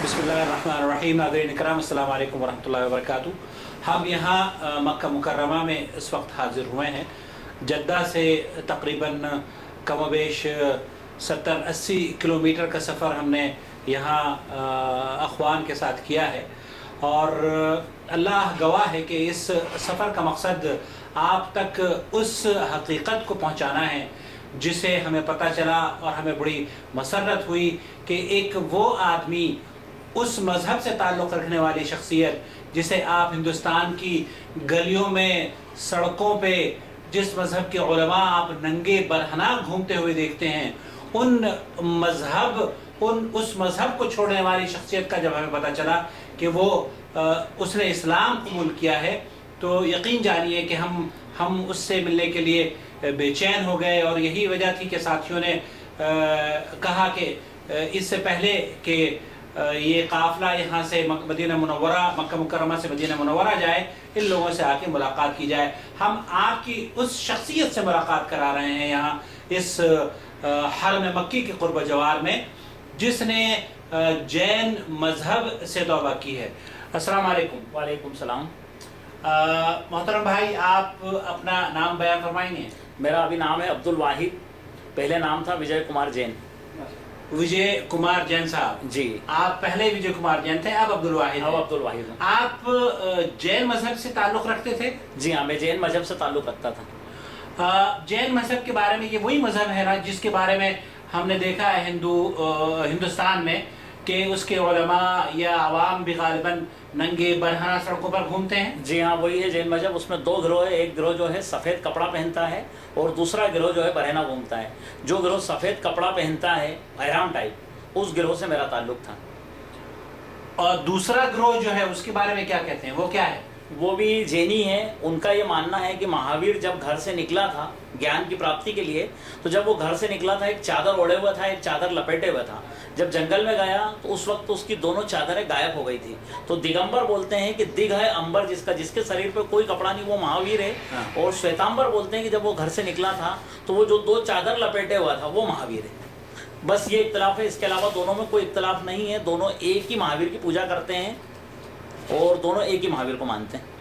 बिस्मिल्लाहिर्रहमानिर्रहीम। नाज़रीन इकराम, अस्सलाम वालेकुम वरहमतुल्लाहि वबरकातुहू। हम यहाँ मक्का मुकर्रमा में इस वक्त हाज़िर हुए हैं। जद्दा से तकरीबन कमोबेश 70-80 किलोमीटर का सफ़र हमने यहाँ अख़वान के साथ किया है और अल्लाह गवाह है कि इस सफ़र का मकसद आप तक उस हकीकत को पहुँचाना है जिसे हमें पता चला और हमें बड़ी मसरत हुई कि एक वो आदमी, उस मज़हब से ताल्लुक़ रखने वाली शख्सियत जिसे आप हिंदुस्तान की गलियों में, सड़कों पे, जिस मज़हब के उलमा आप नंगे बरहना घूमते हुए देखते हैं, उस मज़हब को छोड़ने वाली शख्सियत का जब हमें पता चला कि वो उसने इस्लाम कबूल किया है, तो यकीन जानिए कि हम उससे मिलने के लिए बेचैन हो गए। और यही वजह थी कि साथियों ने कहा कि इससे पहले कि ये काफ़िला यहाँ से मदीना मुनव्वरा, मक्का मुकर्रमा से मदीना मुनव्वरा जाए, इन लोगों से आके मुलाकात की जाए। हम आपकी उस शख्सियत से मुलाकात करा रहे हैं यहाँ इस हरम मक्की के क़ुर्ब जवार में, जिसने जैन मज़हब से तौबा की है। अस्सलाम वालेकुम। वालेकुम सलाम। मोहतरम भाई, आप अपना नाम बयान फरमाएंगे? मेरा अभी नाम है अब्दुल वाहिद, पहले नाम था विजय कुमार जैन। विजय कुमार जैन साहब जी। आप पहले विजय कुमार जैन थे, अब अब्दुल वाहिद हैं। अब अब्दुल वाहिद हूँ। आप जैन मज़हब से ताल्लुक़ रखते थे? जी हाँ, मैं जैन मज़हब से ताल्लुक़ रखता था। जैन मज़हब के बारे में, ये वही मज़हब है ना जिसके बारे में हमने देखा है हिंदुस्तान में कि उसके उलमा या आवाम भी गालिबन नंगे बरहना सड़कों पर घूमते हैं? जी हाँ, वही है जैन मज़हब। उसमें दो गिरोह है। एक गिरोह जो है सफ़ेद कपड़ा पहनता है और दूसरा गिरोह जो है बरहना घूमता है। जो गिरोह सफ़ेद कपड़ा पहनता है, एहराम टाइप, उस गिरोह से मेरा ताल्लुक़ था। और दूसरा गिरोह जो है उसके बारे में क्या कहते हैं, वो क्या है? वो भी जैनी है। उनका ये मानना है कि महावीर जब घर से निकला था ज्ञान की प्राप्ति के लिए, तो जब वो घर से निकला था एक चादर ओढ़े हुआ था, एक चादर लपेटे हुआ था। जब जंगल में गया तो उस वक्त उसकी दोनों चादरें गायब हो गई थी। तो दिगंबर बोलते हैं कि दिग है अंबर जिसका, जिसके शरीर पे कोई कपड़ा नहीं, वो महावीर है। हाँ। और श्वेतांबर बोलते हैं कि जब वो घर से निकला था तो वो जो दो चादर लपेटे हुआ था वो महावीर है। बस ये इख्तलाफ है, इसके अलावा दोनों में कोई इख्तलाफ नहीं है। दोनों एक ही महावीर की पूजा करते हैं और दोनों एक ही महावीर को मानते हैं।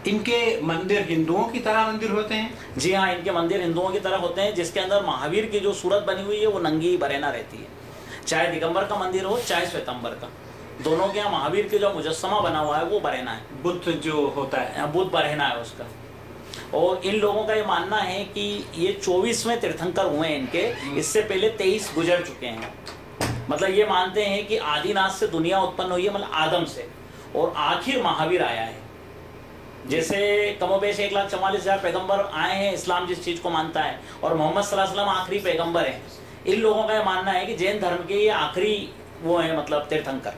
इनके मंदिर हिंदुओं की तरह मंदिर होते हैं? जी हाँ, इनके मंदिर हिंदुओं की तरह होते हैं, जिसके अंदर महावीर की जो सूरत बनी हुई है वो नंगी बरहना रहती है। चाहे दिगंबर का मंदिर हो चाहे श्वेतांबर का, दोनों के यहाँ महावीर के जो मुजस्समा बना हुआ है वो बरहना है। बुद्ध जो होता है, बुद्ध बरहना है उसका। और इन लोगों का ये मानना है कि ये 24वें तीर्थंकर हुए हैं इनके, इससे पहले 23 गुजर चुके हैं। मतलब ये मानते हैं कि आदिनाथ से दुनिया उत्पन्न हुई है, मतलब आदम से, और आखिर महावीर आया है। जैसे कमोबेश 1,44,000 पैगंबर आए हैं, इस्लाम जिस चीज़ को मानता है, और मोहम्मद सल्लल्लाहु अलैहि वसल्लम आखिरी पैगंबर है। इन लोगों का यह मानना है कि जैन धर्म के ये आखिरी वो है, मतलब तीर्थंकर।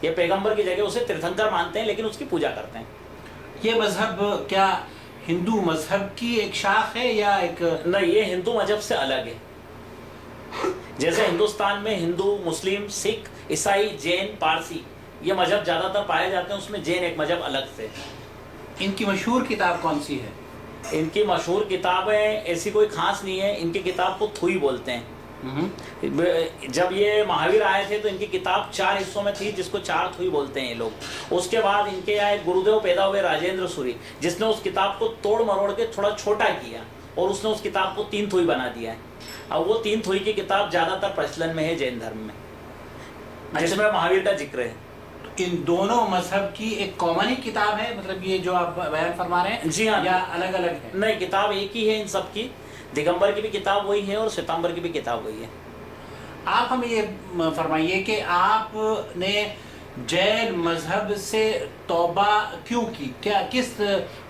ये पैगंबर की जगह उसे तीर्थंकर मानते हैं, लेकिन उसकी पूजा करते हैं। ये मज़हब क्या हिंदू मज़हब की एक शाख है या एक? नहीं, ये हिंदू मज़हब से अलग है। जैसे हिंदुस्तान में हिंदू, मुस्लिम, सिख, ईसाई, जैन, पारसी ये मज़हब ज़्यादातर पाए जाते हैं, उसमें जैन एक मज़हब अलग से। इनकी मशहूर किताब कौन सी है? इनकी मशहूर किताबें ऐसी कोई खास नहीं है। इनकी किताब को थुई बोलते हैं। जब ये महावीर आए थे तो इनकी किताब 4 हिस्सों में थी, जिसको 4 थुई बोलते हैं ये लोग। उसके बाद इनके यहाँ एक गुरुदेव पैदा हुए, राजेंद्र सूरी, जिसने उस किताब को तोड़ मरोड़ के थोड़ा छोटा किया और उसने उस किताब को 3 थुई बना दिया है। अब वो 3 थुई की किताब ज़्यादातर प्रचलन में है जैन धर्म में, जिसमें महावीर का जिक्र है। इन दोनों मजहब की एक कॉमन ही किताब है, मतलब ये जो आप बयान फरमा रहे हैं? जी हाँ। या अलग अलग है? नहीं, किताब एक ही है इन सब की। दिगंबर की भी किताब वही है और श्वेतांबर की भी किताब वही है। आप हमें ये फरमाइए कि आपने जैन मजहब से तौबा क्यों की? क्या किस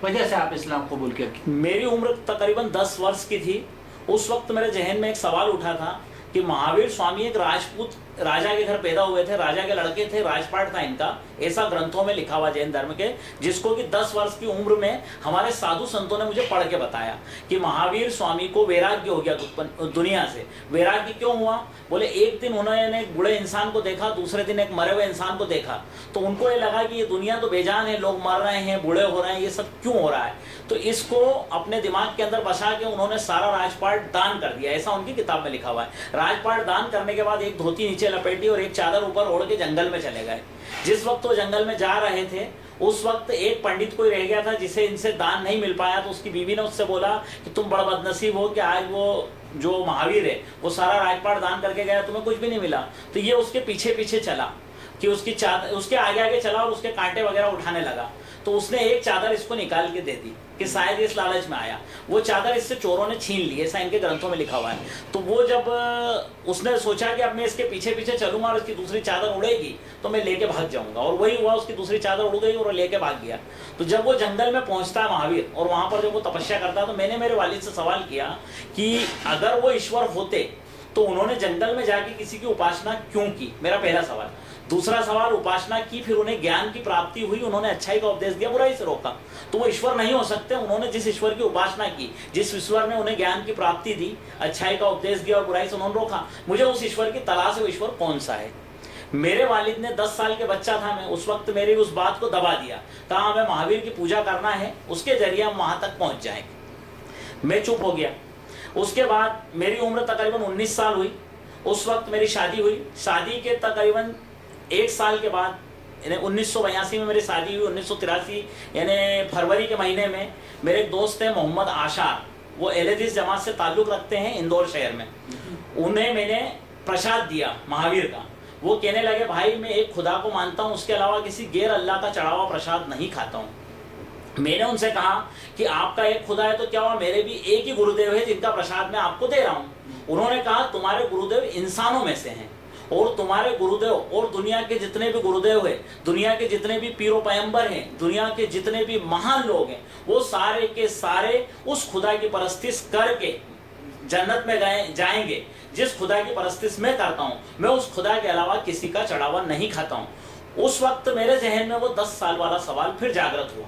वजह से आप इस्लाम कबूल किया? मेरी उम्र तकरीबन 10 वर्ष की थी। उस वक्त मेरे जहन में एक सवाल उठा था कि महावीर स्वामी एक राजपूत राजा के घर पैदा हुए थे, राजा के लड़के थे, राजपाट था इनका, ऐसा ग्रंथों में लिखा हुआ जैन धर्म के, जिसको कि 10 वर्ष की उम्र में हमारे साधु संतों ने मुझे पढ़ के बताया कि महावीर स्वामी को वैराग्य हो गया दुनिया से। वैराग्य क्यों हुआ? बोले एक दिन उन्होंने एक बूढ़े इंसान को देखा, दूसरे दिन एक मरे हुए इंसान को देखा, तो उनको ये लगा कि ये दुनिया तो बेजान है, लोग मर रहे हैं, बूढ़े हो रहे हैं, ये सब क्यों हो रहा है? तो इसको अपने दिमाग के अंदर बसा के उन्होंने सारा राजपाट दान कर दिया, ऐसा उनकी किताब में लिखा हुआ है। राजपाट दान करने के बाद एक धोती नीचे लपेटी और एक चादर ऊपर ओढ़ के जंगल में चले गए। जिस वक्त वो जंगल में जा रहे थे उस वक्त एक पंडित कोई रह गया था जिसे इनसे दान नहीं मिल पाया, तो उसकी बीवी ने उससे बोला कि तुम बड़ा बदनसीब हो कि आज वो जो महावीर है वो सारा राजपाट दान करके गया, तुम्हें कुछ भी नहीं मिला। तो ये उसके पीछे पीछे चला कि उसकी चादर उसके आगे आगे चला और उसके कांटे वगैरह उठाने लगा। तो उसने एक चादर इसको निकाल के दे दी कि शायद इस लालच में आया। वो चादर इससे चोरों ने छीन ली, ऐसा इनके ग्रंथों में लिखा हुआ है। तो वो जब उसने सोचा कि अब मैं इसके पीछे पीछे चलूंगा और इसकी दूसरी चादर उड़ेगी तो मैं लेके भाग जाऊंगा, और वही हुआ, उसकी दूसरी चादर उड़ गई और वो लेके भाग गया। तो जब वो जंगल में पहुंचता है महावीर और वहां पर जब वो तपस्या करता है, तो मैंने मेरे वालिद से सवाल किया कि अगर वो ईश्वर होते तो उन्होंने जंगल में जाके किसी की उपासना क्यों की, मेरा पहला सवाल। दूसरा सवाल, उपासना की, फिर उन्हें ज्ञान की प्राप्ति हुई, उन्होंने अच्छाई का उपदेश दिया, बुराई से रोका, तो वो ईश्वर नहीं हो सकते। उन्होंने जिस ईश्वर की उपासना की, जिस ईश्वर ने उन्हें ज्ञान की प्राप्ति दी, अच्छाई का उपदेश दिया और बुराई से उन्होंने रोका, मुझे उस ईश्वर की तलाश है, वो ईश्वर कौन सा है। मेरे वालिद ने 10 साल के बच्चा था मैं, उस वक्त मेरी उस बात को दबा दिया, कहा हमें महावीर की पूजा करना है, उसके जरिए हम वहां तक पहुंच जाएंगे। मैं चुप हो गया। उसके बाद मेरी उम्र तकरीबन 19 साल हुई। उस वक्त मेरी शादी हुई। शादी के तकरीबन 1 साल के बाद, यानी 1982 में मेरी शादी हुई। 1983 यानी फरवरी के महीने में मेरे एक दोस्त हैं मोहम्मद आशार, वो एलएदीस जमात से ताल्लुक़ रखते हैं इंदौर शहर में। उन्हें मैंने प्रसाद दिया महावीर का। वो कहने लगे भाई मैं एक खुदा को मानता हूँ, उसके अलावा किसी गैर अल्लाह का चढ़ा हुआ प्रसाद नहीं खाता हूँ। मैंने उनसे कहा कि आपका एक खुदा है तो क्या हुआ, मेरे भी एक ही गुरुदेव है जिनका प्रसाद मैं आपको दे रहा हूँ। उन्होंने कहा तुम्हारे गुरुदेव इंसानों में से हैं, और तुम्हारे गुरुदेव और दुनिया के जितने भी गुरुदेव हैं, दुनिया के जितने भी पीरो पैगंबर हैं, दुनिया के जितने भी महान लोग हैं, वो सारे के सारे उस खुदा की परस्तिश करके जन्नत में जाएंगे जिस खुदा की परस्तिश मैं करता हूँ। मैं उस खुदा के अलावा किसी का चढ़ावा नहीं खाता हूँ। उस वक्त मेरे जहन में वो 10 साल वाला सवाल फिर जागृत हुआ।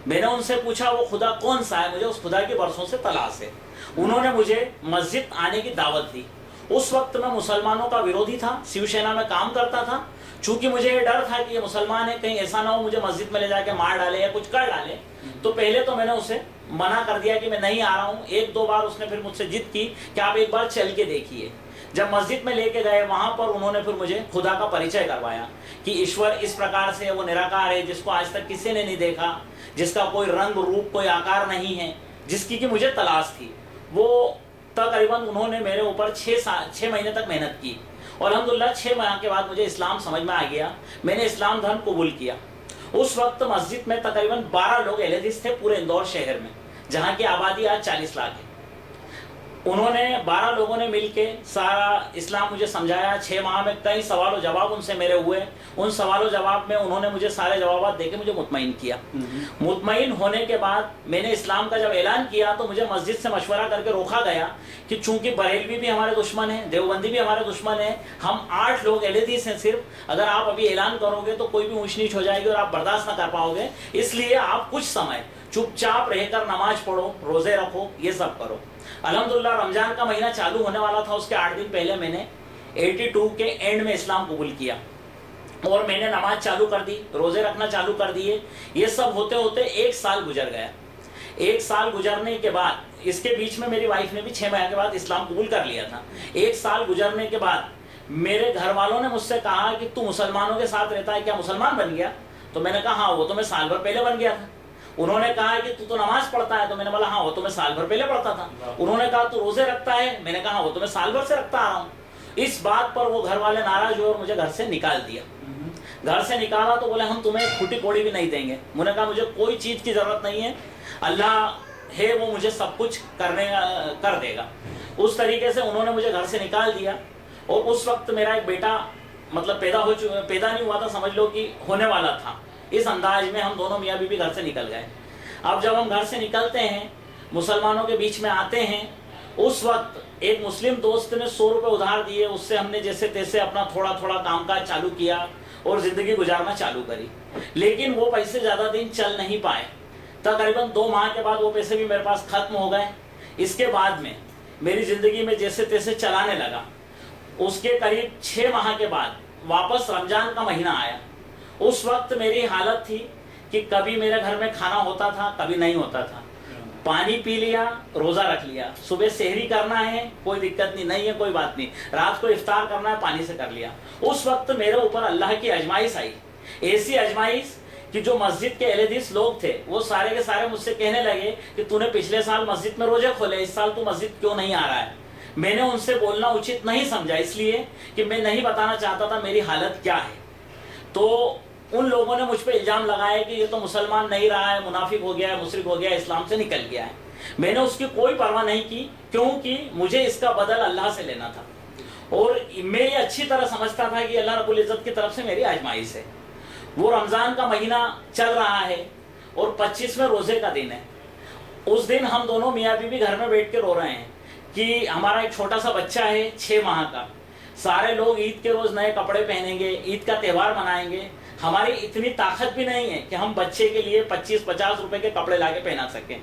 मैंने उनसे पूछा वो खुदा कौन सा है, मुझे उस खुदा की बरसों से तलाश है। उन्होंने मुझे मस्जिद आने की दावत दी। उस वक्त मैं मुसलमानों का विरोधी था, शिवसेना में काम करता था। चूंकि मुझे ये डर था कि ये मुसलमान है, कहीं ऐसा ना हो मुझे मस्जिद में ले जाके मार डाले या कुछ कर डाले, तो पहले तो मैंने उसे मना कर दिया कि मैं नहीं आ रहा हूँ। 1-2 बार उसने फिर मुझसे जिद की कि आप एक बार चल के देखिए। जब मस्जिद में लेके गए वहां पर उन्होंने फिर मुझे खुदा का परिचय करवाया कि ईश्वर इस प्रकार से वो निराकार है, जिसको आज तक किसी ने नहीं देखा, जिसका कोई रंग रूप कोई आकार नहीं है, जिसकी कि मुझे तलाश थी। वो तकरीबन उन्होंने मेरे ऊपर 6 महीने तक मेहनत की और अल्हम्दुलिल्लाह 6 माह के बाद मुझे इस्लाम समझ में आ गया। मैंने इस्लाम धर्म कबूल किया। उस वक्त मस्जिद में तकरीबन 12 लोग एहलेदीस थे पूरे इंदौर शहर में, जहाँ की आबादी आज 40 लाख है। उन्होंने 12 लोगों ने मिलके सारा इस्लाम मुझे समझाया। 6 माह में कई सवाल और जवाब उनसे मेरे हुए। उन सवाल और जवाब में उन्होंने मुझे सारे जवाब देके मुझे मुतमईन किया। मुतमईन होने के बाद मैंने इस्लाम का जब ऐलान किया तो मुझे मस्जिद से मशवरा करके रोका गया कि चूंकि बरेलवी भी हमारे दुश्मन है, देवबंदी भी हमारे दुश्मन है, हम 8 लोग एहलेदीस हैं सिर्फ, अगर आप अभी ऐलान करोगे तो कोई भी ऊंच नीच हो जाएगी और आप बर्दाश्त ना कर पाओगे, इसलिए आप कुछ समय चुपचाप रहकर नमाज पढ़ो, रोजे रखो, ये सब करो। अल्हम्दुलिल्लाह रमजान का महीना चालू होने वाला था, उसके 8 दिन पहले मैंने 82 के एंड में इस्लाम कबूल किया और मैंने नमाज चालू कर दी, रोजे रखना चालू कर दिए। ये सब होते होते 1 साल गुजर गया। 1 साल गुजरने के बाद, इसके बीच में मेरी वाइफ ने भी 6 महीने के बाद इस्लाम कबूल कर लिया था। 1 साल गुजरने के बाद मेरे घर वालों ने मुझसे कहा कि तू मुसलमानों के साथ रहता है, क्या मुसलमान बन गया? तो मैंने कहा हाँ, वो तो मैं साल भर पहले बन गया था। उन्होंने कहा कि तू तो नमाज पढ़ता है, तो मैंने बोला हाँ, वो तो मैं साल भर पहले पढ़ता था। उन्होंने कहा तू रोजे रखता है, मैंने कहा वो तो मैं साल भर से रखता आ रहा हूँ। इस बात पर वो घर वाले नाराज हुए और मुझे घर से निकाल दिया। घर से निकाला तो बोले हम तुम्हें फूटी कोड़ी भी नहीं देंगे। मैंने कहा मुझे कोई चीज की जरूरत नहीं है, अल्लाह है वो मुझे सब कुछ कर देगा। उस तरीके से उन्होंने मुझे घर से निकाल दिया। और उस वक्त मेरा एक बेटा मतलब पैदा नहीं हुआ था, समझ लो कि होने वाला था। इस अंदाज में हम दोनों मियाँ बीवी घर से निकल गए। अब जब हम घर से निकलते हैं, मुसलमानों के बीच में आते हैं, उस वक्त एक मुस्लिम दोस्त ने 100 रुपये उधार दिए, उससे हमने जैसे तैसे अपना थोड़ा थोड़ा कामकाज चालू किया और जिंदगी गुजारना चालू करी। लेकिन वो पैसे ज़्यादा दिन चल नहीं पाए। तकरीबन 2 माह के बाद वो पैसे भी मेरे पास खत्म हो गए। इसके बाद में मेरी ज़िंदगी में जैसे तैसे चलाने लगा। उसके करीब 6 माह के बाद वापस रमज़ान का महीना आया। उस वक्त मेरी हालत थी कि कभी मेरे घर में खाना होता था, कभी नहीं होता था। पानी पी लिया, रोजा रख लिया, सुबह सेहरी करना है कोई दिक्कत नहीं है कोई बात नहीं, रात को इफ्तार करना है पानी से कर लिया। उस वक्त मेरे ऊपर अल्लाह की आजमाइश आई, ऐसी आजमाइश कि जो मस्जिद के अहले हदीस लोग थे वो सारे के सारे मुझसे कहने लगे कि तूने पिछले साल मस्जिद में रोजे खोले, इस साल तू मस्जिद क्यों नहीं आ रहा है। मैंने उनसे बोलना उचित नहीं समझा, इसलिए कि मैं नहीं बताना चाहता था मेरी हालत क्या है। तो उन लोगों ने मुझ पे इल्जाम लगाया कि ये तो मुसलमान नहीं रहा है, मुनाफिक हो गया है, मुशरिक हो गया है, इस्लाम से निकल गया है। मैंने उसकी कोई परवाह नहीं की, क्योंकि मुझे इसका बदल अल्लाह से लेना था और मैं ये अच्छी तरह समझता था कि अल्लाह रब्बुल इज़्ज़त की तरफ से मेरी आजमाइश है। वो रमज़ान का महीना चल रहा है और 25वें रोज़े का दिन है। उस दिन हम दोनों मियाँ बीवी घर में बैठ के रो रहे हैं कि हमारा एक छोटा सा बच्चा है 6 माह का, सारे लोग ईद के रोज़ नए कपड़े पहनेंगे, ईद का त्यौहार मनाएंगे। हमारी इतनी ताकत भी नहीं है कि हम बच्चे के लिए 25-50 रुपए के कपड़े ला के पहना सकें।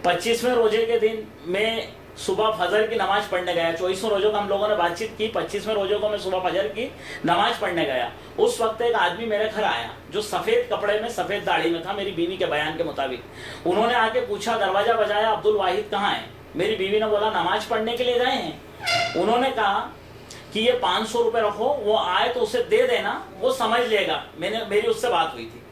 25वें रोजे के दिन मैं सुबह फजर की नमाज पढ़ने गया। 24वें रोजे को हम लोगों ने बातचीत की, 25वें रोजे को मैं सुबह फजर की नमाज पढ़ने गया। उस वक्त एक आदमी मेरे घर आया जो सफ़ेद कपड़े में सफ़ेद दाढ़ी में था, मेरी बीवी के बयान के मुताबिक। उन्होंने आके पूछा, दरवाज़ा बजाया, अब्दुल वाहिद कहाँ है। मेरी बीवी ने बोला नमाज पढ़ने के लिए गए हैं। उन्होंने कहा कि ये 500 रुपये रखो, वो आए तो उसे दे देना, वो समझ लेगा। मेरी उससे बात हुई थी,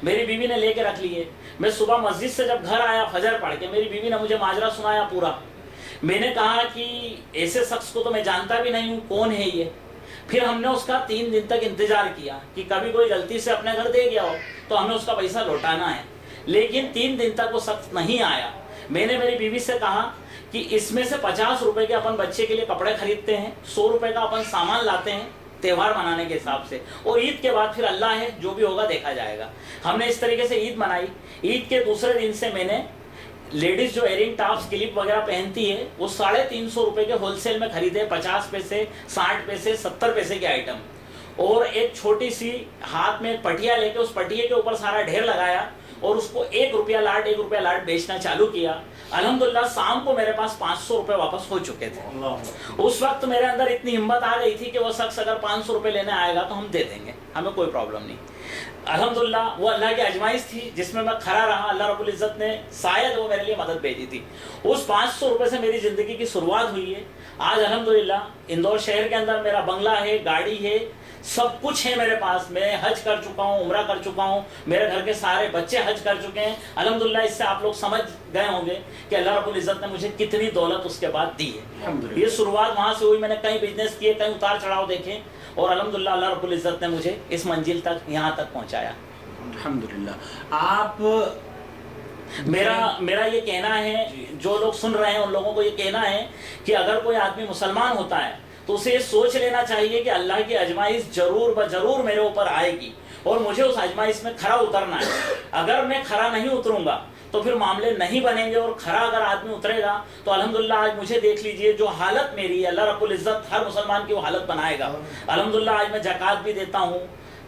मेरी बीवी ने लेके रख लिए। मैं सुबह मस्जिद से जब घर आया फजर पढ़ के, मेरी बीवी ने मुझे माजरा सुनाया पूरा। मैंने कहा कि ऐसे शख्स को तो मैं जानता भी नहीं हूँ, कौन है ये। फिर हमने उसका 3 दिन तक इंतजार किया कि कभी कोई गलती से अपने घर दे गया हो तो हमें उसका पैसा लौटाना है, लेकिन 3 दिन तक वो शख्स नहीं आया। मैंने मेरी बीवी से कहा कि इसमें से 50 रुपए के अपन बच्चे के लिए कपड़े खरीदते हैं, 100 रुपए का अपन सामान लाते हैं त्यौहार मनाने के हिसाब से, और ईद के बाद फिर अल्लाह है, जो भी होगा देखा जाएगा। हमने इस तरीके से ईद मनाई। ईद के दूसरे दिन से मैंने लेडीज जो एयरिंग टॉप्स क्लिप वगैरह पहनती है वो 350 रुपए के होलसेल में खरीदे, 50 पैसे, 60 पैसे, 70 पैसे के आइटम, और एक छोटी सी हाथ में पटिया लेके उस पटिये के ऊपर सारा ढेर लगाया और उसको 1 रुपया लाट बेचना चालू किया। अल्हम्दुलिल्लाह शाम को मेरे पास 500 रुपए वापस हो चुके थे। उस वक्त मेरे अंदर इतनी हिम्मत आ गई थी कि वो शख्स अगर 500 रुपए लेने आएगा तो हम दे देंगे, हमें कोई प्रॉब्लम नहीं। अल्हम्दुलिल्लाह वो अल्लाह की आजमाइश थी जिसमें मैं खड़ा रहा। अल्लाह रब्बुल इज़्ज़त ने शायद वो मेरे लिए मदद भेजी थी। उस 500 रुपए से मेरी ज़िंदगी की शुरुआत हुई है। आज अल्हम्दुलिल्लाह इंदौर शहर के अंदर मेरा बंगला है, गाड़ी है, सब कुछ है मेरे पास। मैं हज कर चुका हूँ, उम्रा कर चुका हूँ, मेरे घर के सारे बच्चे हज कर चुके हैं अल्हम्दुलिल्लाह। इससे आप लोग समझ गए होंगे कि अल्लाह रब्बुल इज़्ज़त ने मुझे कितनी दौलत उसके बाद दी है। ये शुरुआत वहाँ से हुई। मैंने कई बिजनेस किए, कई उतार चढ़ाव देखे, और अल्हम्दुलिल्लाह अल्लाह रब्बुल इज़्ज़त ने मुझे इस मंजिल तक, यहाँ तक पहुँचाया अल्हम्दुलिल्लाह। आप मेरा ये कहना है, जो लोग सुन रहे हैं उन लोगों को ये कहना है कि अगर कोई आदमी मुसलमान होता है तो उसे ये सोच लेना चाहिए कि अल्लाह की आजमाइश जरूर ब जरूर मेरे ऊपर आएगी और मुझे उस आजमाइश में खरा उतरना है। अगर मैं खरा नहीं उतरूंगा तो फिर मामले नहीं बनेंगे, और खरा अगर आदमी उतरेगा तो अल्हम्दुलिल्लाह आज मुझे देख लीजिए जो हालत मेरी है, अल्लाह रब्बुल इज़्ज़त हर मुसलमान की वो हालत बनाएगा। अल्हम्दुलिल्लाह आज मैं ज़कात भी देता हूँ,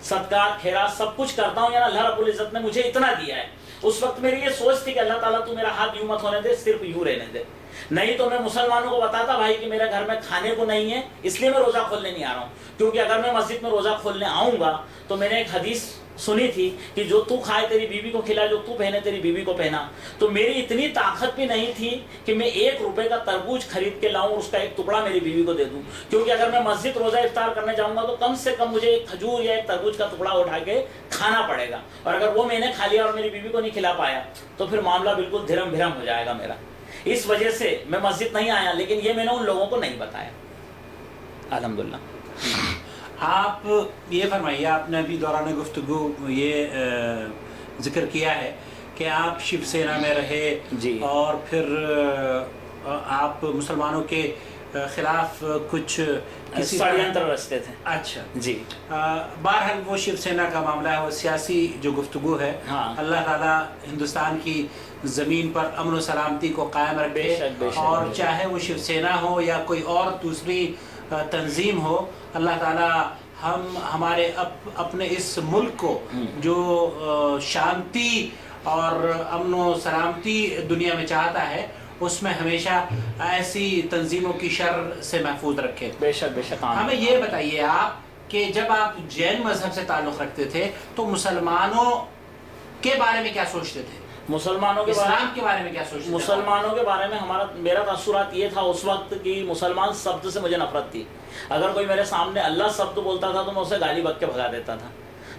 सदका खैरात सब कुछ करता हूँ, यानी अल्लाह रब्बुल इज़्ज़त ने मुझे इतना दिया है। उस वक्त मेरी ये सोच थी कि अल्लाह ताला तू मेरा हाथ यूं मत होने दे, सिर्फ यूं रहने दे, नहीं तो मैं मुसलमानों को बताता भाई कि मेरे घर में खाने को नहीं है, इसलिए मैं रोजा खोलने नहीं आ रहा हूँ। क्योंकि अगर मैं मस्जिद में रोजा खोलने आऊंगा तो मैंने एक हदीस सुनी थी कि जो तू खाए तेरी बीवी को खिला, जो तू पहने तेरी बीवी को पहना। तो मेरी इतनी ताकत भी नहीं थी कि मैं 1 रुपए का तरबूज खरीद के लाऊं और उसका एक टुकड़ा मेरी बीवी को दे दूं। क्योंकि अगर मैं मस्जिद रोजा इफ्तार करने जाऊंगा तो कम से कम मुझे एक खजूर या एक तरबूज का टुकड़ा उठा के खाना पड़ेगा, और अगर वो मैंने खा लिया और मेरी बीवी को नहीं खिला पाया तो फिर मामला बिल्कुल धिरम भिरम हो जाएगा मेरा। इस वजह से मैं मस्जिद नहीं आया, लेकिन ये मैंने उन लोगों को नहीं बताया। अल्हम्दुलिल्लाह। आप ये फरमाइए, आपने अभी दौरान गुफ्तगू ये जिक्र किया है कि आप शिवसेना में रहे जी, और फिर आप मुसलमानों के खिलाफ कुछ किसी षड्यंत्र रचते थे। अच्छा जी, बहरहाल वो शिवसेना का मामला है, वो सियासी जो गुफ्तगू है। हाँ। अल्लाह ताला हिंदुस्तान की ज़मीन पर अमन व सलामती को कायम रखे, बेशक, बेशक, और बेशक। चाहे वो शिवसेना हो या कोई और दूसरी तंजीम हो, अल्लाह ताला हमारे अपने इस मुल्क को जो शांति और अमन व सलामती दुनिया में चाहता है उसमें हमेशा ऐसी तंजीमों की शर से महफूज रखे। बेशक बेशक। हमें ये बताइए आप कि जब आप जैन मजहब से ताल्लुक़ रखते थे तो मुसलमानों के बारे में क्या सोचते थे? मुसलमानों के इस्लाम के बारे में क्या सोचते थे? मुसलमानों के बारे में मेरा तासुरात ये था उस वक्त कि मुसलमान शब्द से मुझे नफरत थी। अगर कोई मेरे सामने अल्लाह शब्द बोलता था तो मैं उसे गाली बक के भगा देता था।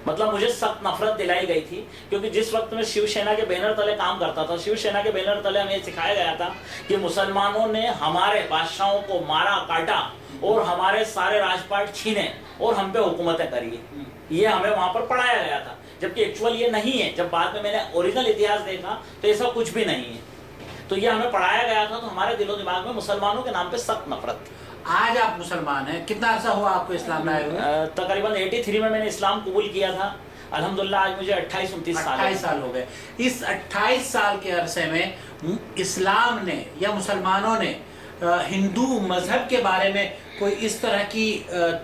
मतलब मुझे सख्त नफरत दिलाई गई थी, क्योंकि जिस वक्त मैं शिवसेना के बैनर तले काम करता था, शिवसेना के बैनर तले हमें सिखाया गया था कि मुसलमानों ने हमारे बादशाहों को मारा काटा और हमारे सारे राजपाट छीने और हम पे हुकूमतें करी, ये हमें वहां पर पढ़ाया गया था। जबकि एक्चुअल ये नहीं है। जब बाद में मैंने ओरिजिनल इतिहास देखा तो ऐसा कुछ भी नहीं है। तो ये हमें पढ़ाया गया था, तो हमारे दिलो दिमाग में मुसलमानों के नाम पे सख्त नफरत थी। आज आप मुसलमान हैं, कितना अर्सा हुआ आपको इस्लाम लाए हुए? तकरीबन 83 में मैंने इस्लाम कबूल किया था। अल्हम्दुलिल्लाह आज मुझे 28-29 साल हो गए। इस 28 साल के अरसे में इस्लाम ने या मुसलमानों ने हिंदू मजहब के बारे में कोई इस तरह की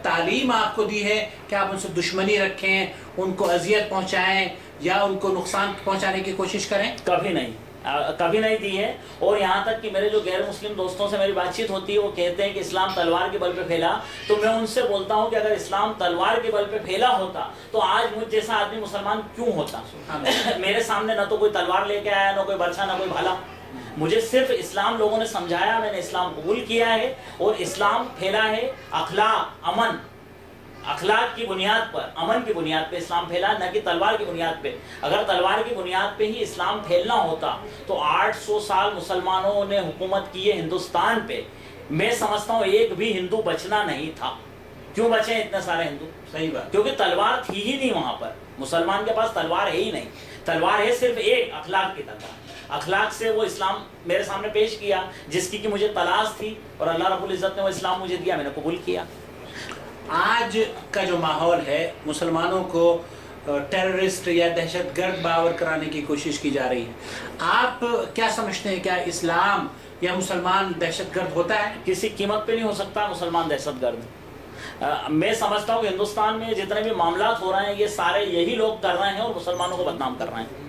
तालीम आपको दी है कि आप उनसे दुश्मनी रखें, उनको अजियत पहुंचाएं या उनको नुकसान पहुंचाने की कोशिश करें? कभी नहीं दी है। और यहाँ तक कि मेरे जो गैर मुस्लिम दोस्तों से मेरी बातचीत होती है, वो कहते हैं कि इस्लाम तलवार के बल पे फैला, तो मैं उनसे बोलता हूँ कि अगर इस्लाम तलवार के बल पे फैला होता तो आज मुझ जैसा आदमी मुसलमान क्यों होता? मेरे सामने ना तो कोई तलवार लेके आया, ना कोई बर्छा, ना कोई भाला। मुझे सिर्फ इस्लाम लोगों ने समझाया, मैंने इस्लाम कबूल किया है और इस्लाम फैला है अखलाक, अमन, अखलाक की बुनियाद पर, अमन की बुनियाद पे इस्लाम फैला, न कि तलवार की बुनियाद पे। अगर तलवार की बुनियाद पे ही इस्लाम फैलना होता तो 800 साल मुसलमानों ने हुकूमत की है हिंदुस्तान पे। मैं समझता हूँ एक भी हिंदू बचना नहीं था। क्यों बचे इतने सारे हिंदू? सही बात। क्योंकि तलवार थी ही नहीं वहां पर। मुसलमान के पास तलवार है ही नहीं। तलवार है सिर्फ एक, अखलाक की तलवार। अखलाक से वो इस्लाम मेरे सामने पेश किया जिसकी कि मुझे तलाश थी, और अल्लाह रब्बुल इज्जत ने वो इस्लाम मुझे दिया, मैंने कबूल किया। आज का जो माहौल है, मुसलमानों को टेररिस्ट या दहशतगर्द बावर कराने की कोशिश की जा रही है। आप क्या समझते हैं, क्या इस्लाम या मुसलमान दहशतगर्द होता है? किसी कीमत पे नहीं हो सकता मुसलमान दहशतगर्द। मैं समझता हूँ कि हिंदुस्तान में जितने भी मामलात हो रहे हैं ये सारे यही लोग कर रहे हैं और मुसलमानों को बदनाम कर रहे हैं।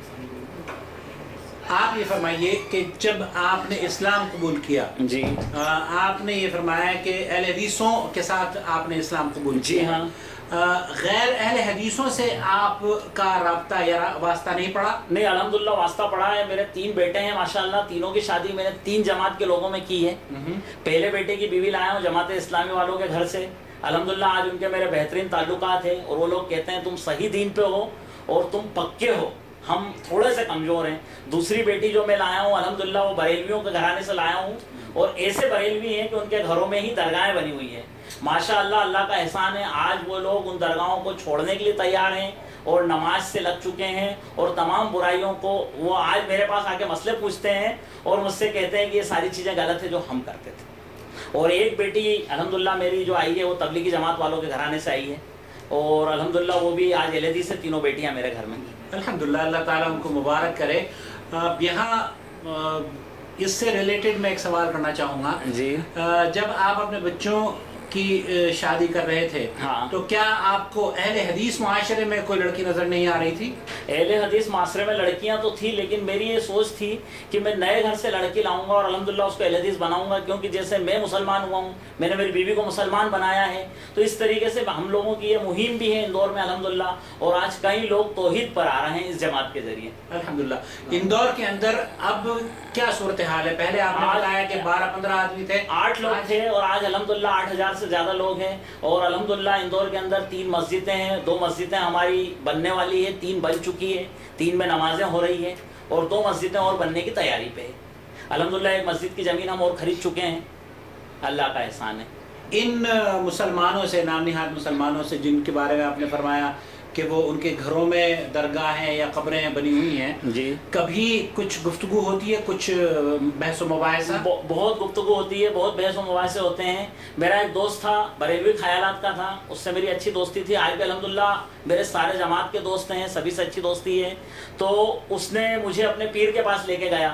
आप ये फरमाइए कि जब आपने इस्लाम कबूल किया जी, आपने ये फरमाया कि अहले हदीसों के साथ आपने इस्लाम कबूल जी किया। हाँ। गैर अहले हदीसों से आपका राब्ता या वास्ता नहीं पड़ा? नहीं, अल्हम्दुलिल्लाह वास्ता पड़ा है। मेरे 3 बेटे हैं माशाल्लाह, तीनों की शादी मैंने 3 जमात के लोगों में की है। पहले बेटे की बीवी लाया हूँ जमात इस्लामी वालों के घर से। अल्हम्दुलिल्लाह आज उनके मेरे बेहतरीन ताल्लुकात हैं और वो लोग कहते हैं तुम सही दीन पे हो और तुम पक्के हो, हम थोड़े से कमज़ोर हैं। दूसरी बेटी जो मैं लाया हूँ अल्हम्दुलिल्लाह वो बरेलवियों के घराने से लाया हूँ, और ऐसे बरेलवी हैं कि उनके घरों में ही दरगाहें बनी हुई हैं। माशाअल्लाह, अल्लाह का एहसान है, आज वो लोग उन दरगाहों को छोड़ने के लिए तैयार हैं और नमाज से लग चुके हैं और तमाम बुराइयों को वो आज मेरे पास आके मसले पूछते हैं और मुझसे कहते हैं कि ये सारी चीज़ें गलत है जो हम करते थे। और एक बेटी अल्हम्दुलिल्लाह मेरी जो आई है वो तबलीगी जमात वालों के घराने से आई है, और अल्हम्दुलिल्लाह वो भी आज एलएदी से 3 बेटियां मेरे घर में। अल्हम्दुलिल्लाह, अल्लाह ताला उनको मुबारक करे। यहाँ इससे रिलेटेड मैं एक सवाल करना चाहूँगा जी। जब आप अपने बच्चों की शादी कर रहे थे, हाँ। तो क्या आपको अहले हदीस मुआशरे में कोई लड़की नज़र नहीं आ रही थी? अहले हदीस माशरे में लड़कियां तो थी, लेकिन मेरी ये सोच थी कि मैं नए घर से लड़की लाऊंगा और अल्हम्दुलिल्लाह उसको अहले हदीस बनाऊंगा, क्योंकि जैसे मैं मुसलमान हुआ हूँ, मैंने मेरी बीवी को मुसलमान बनाया है, तो इस तरीके से हम लोगों की ये मुहिम भी है इंदौर में अल्हम्दुलिल्लाह, और आज कई लोग तौहीद पर आ रहे हैं इस जमात के जरिए अल्हम्दुलिल्लाह। इंदौर के अंदर अब क्या सूरत हाल है? पहले आपने बताया कि 12-15 आदमी थे, 8 लोग थे, और आज अल्हम्दुलिल्लाह 8000 से ज़्यादा लोग हैं। और अल्हम्दुलिल्लाह इंदौर के अंदर 3 मस्जिदें हैं, 2 मस्जिदें हमारी बनने वाली है, 3 बन चुकी है, 3 में नमाजें हो रही है और 2 मस्जिदें और बनने की तैयारी पे है। अल्हम्दुलिल्लाह एक मस्जिद की ज़मीन हम और ख़रीद चुके हैं, अल्लाह का एहसान है। इन मुसलमानों से, नाम निहाद मुसलमानों से जिनके बारे में आपने फरमाया कि वो उनके घरों में दरगाहें या कब्रें बनी हुई हैं जी, कभी कुछ गुफ्तगू होती है, कुछ बहस व मुबाहिसा? बहुत गुफ्तगू होती है, बहुत बहस व मुबाहिसे होते हैं। मेरा एक दोस्त था, बरेलवी ख्यालात का था, उससे मेरी अच्छी दोस्ती थी। आज भी अल्हम्दुलिल्लाह मेरे सारे जमात के दोस्त हैं, सभी से अच्छी दोस्ती है। तो उसने मुझे अपने पीर के पास लेके गया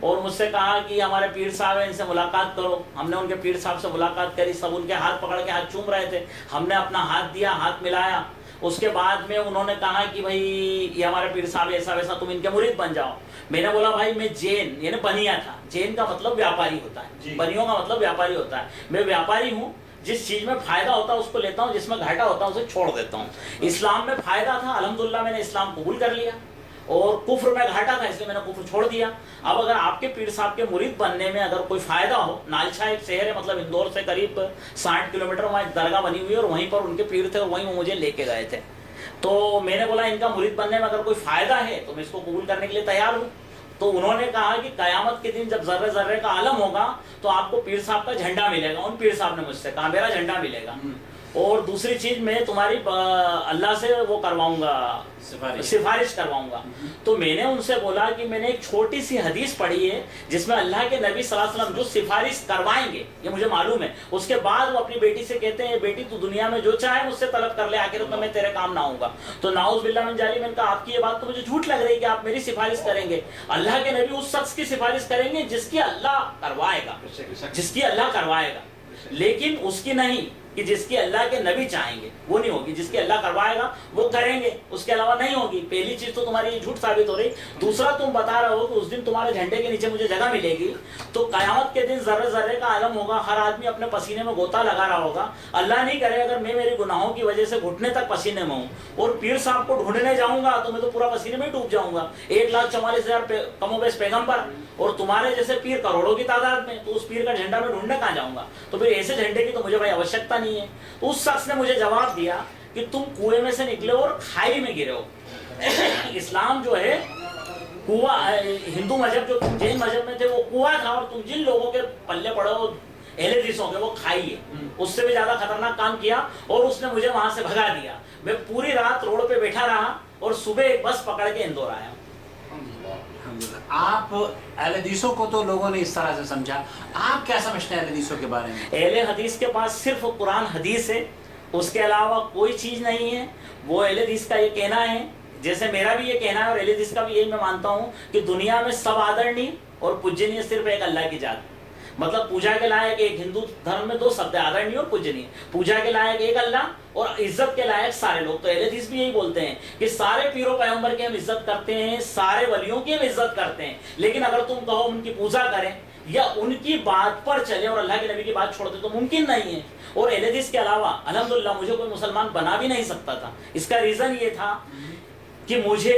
और मुझसे कहा कि हमारे पीर साहब हैं, इनसे मुलाकात करो। हमने उनके पीर साहब से मुलाकात करी, सब उनके हाथ पकड़ के हाथ चूम रहे थे, हमने अपना हाथ दिया, हाथ मिलाया। उसके बाद में उन्होंने कहा कि भाई ये हमारे पीर साहब ऐसा वैसा, तुम इनके मुरीद बन जाओ। मैंने बोला भाई मैं जैन यानी बनिया था, जैन का मतलब व्यापारी होता है, बनियों का मतलब व्यापारी होता है। मैं व्यापारी हूँ, जिस चीज़ में फ़ायदा होता है उसको लेता हूँ, जिसमें घाटा होता है उसे छोड़ देता हूँ। इस्लाम में फ़ायदा था, अल्हम्दुलिल्लाह मैंने इस्लाम कबूल कर लिया और कुफ्र में घाटा था, इसलिए मैंने कुफ्र छोड़ दिया। अब अगर आपके पीर साहब के मुरीद बनने में अगर कोई फायदा हो, नालछा एक शहर है, मतलब इंदौर से करीब 60 किलोमीटर, वहाँ एक दरगाह बनी हुई है और वहीं पर उनके पीर थे और वहीं वो मुझे लेके गए थे। तो मैंने बोला इनका मुरीद बनने में अगर कोई फायदा है तो मैं इसको कबूल करने के लिए तैयार हूँ। तो उन्होंने कहा कि कयामत के दिन जब जर्रे जर्रे का आलम होगा तो आपको पीर साहब का झंडा मिलेगा। उन पीर साहब ने मुझसे कहा मेरा झंडा मिलेगा। और दूसरी चीज मैं तुम्हारी अल्लाह से वो करवाऊंगा, सिफारिश करवाऊंगा। तो मैंने उनसे बोला कि मैंने एक छोटी सी हदीस पढ़ी है जिसमें अल्लाह के नबी सल्लल्लाहु अलैहि वसल्लम जो सिफारिश करवाएंगे ये मुझे मालूम है। उसके बाद वो अपनी बेटी से कहते हैं बेटी तू दुनिया में जो चाहे मुझसे तलब कर ले, आखिरत में मैं तेरे काम ना आऊंगा। तो नाउज़ बिल्लाह मिन जालिम, मैंने कहा आपकी ये बात तो मुझे झूठ लग रही है कि आप मेरी सिफारिश करेंगे। अल्लाह के नबी उस शख्स की सिफारिश करेंगे जिसकी अल्लाह करवाएगा, जिसकी अल्लाह करवाएगा, लेकिन उसकी नहीं कि जिसकी अल्लाह के नबी चाहेंगे वो नहीं होगी। जिसकी अल्लाह करवाएगा वो करेंगे, उसके अलावा नहीं होगी। पहली चीज तो तुम्हारी झूठ साबित हो रही। दूसरा तुम बता रहे हो कि उस दिन तुम्हारे झंडे के नीचे मुझे जगह मिलेगी। तो कयामत के दिन जर्रे जर्रे का आलम होगा, हर आदमी अपने पसीने में गोता लगा रहा होगा। अल्लाह नहीं करे अगर मैं मेरे गुनाहों की वजह से घुटने तक पसीने में हूँ और पीर साहब को ढूंढने जाऊंगा तो मैं तो पूरा पसीने में डूब जाऊंगा। 1,44,000 कमोबेश पैगंबर और तुम्हारे जैसे पीर करोड़ों की तादाद में, तो उस पीर का झंडा मैं ढूंढने कहाँ जाऊंगा? तो फिर ऐसे झंडे की तो मुझे भाई आवश्यकता नहीं है। तो उस शख्स ने मुझे जवाब दिया कि तुम कुएं में से निकले और खाई में गिरे हो। इस्लाम जो है कुआ, हिंदू मजहब जो तुम जैन मजहब में थे वो कुआ था और तुम जिन लोगों के पल्ले पड़ो अहले हदीसों के वो खाई है। उससे भी ज्यादा खतरनाक काम किया और उसने मुझे वहां से भगा दिया। मैं पूरी रात रोड पे बैठा रहा और सुबह एक बस पकड़ के इंदौर आया। आप अहले हदीसों को तो लोगों ने इस तरह से समझा, आप क्या समझते हैं अहले हदीसों के बारे में? अहले हदीस के पास सिर्फ कुरान हदीस है, उसके अलावा कोई चीज नहीं है। वो अहले हदीस का ये कहना है, जैसे मेरा भी ये कहना है और अहले हदीस का भी यही मैं मानता हूँ कि दुनिया में सब आदरणीय और पूजनीय सिर्फ एक अल्लाह की जात। मतलब पूजा के लायक एक, हिंदू धर्म में 2 शब्द है, आदरणीय और पूजनीय। पूजा के लायक एक अल्लाह और इज्जत के लायक सारे लोग। तो अहले हदीस भी यही बोलते हैं कि सारे पीरों पैगंबर की हम इज्जत करते हैं, सारे वलियों की हम इज्जत करते हैं, लेकिन अगर तुम कहो उनकी पूजा करें या उनकी बात पर चले और अल्लाह के नबी की बात छोड़ दे तो मुमकिन नहीं है। और अहले हदीस के अलावा अल्हम्दुलिल्लाह मुझे कोई मुसलमान बना भी नहीं सकता था। इसका रीजन ये था कि मुझे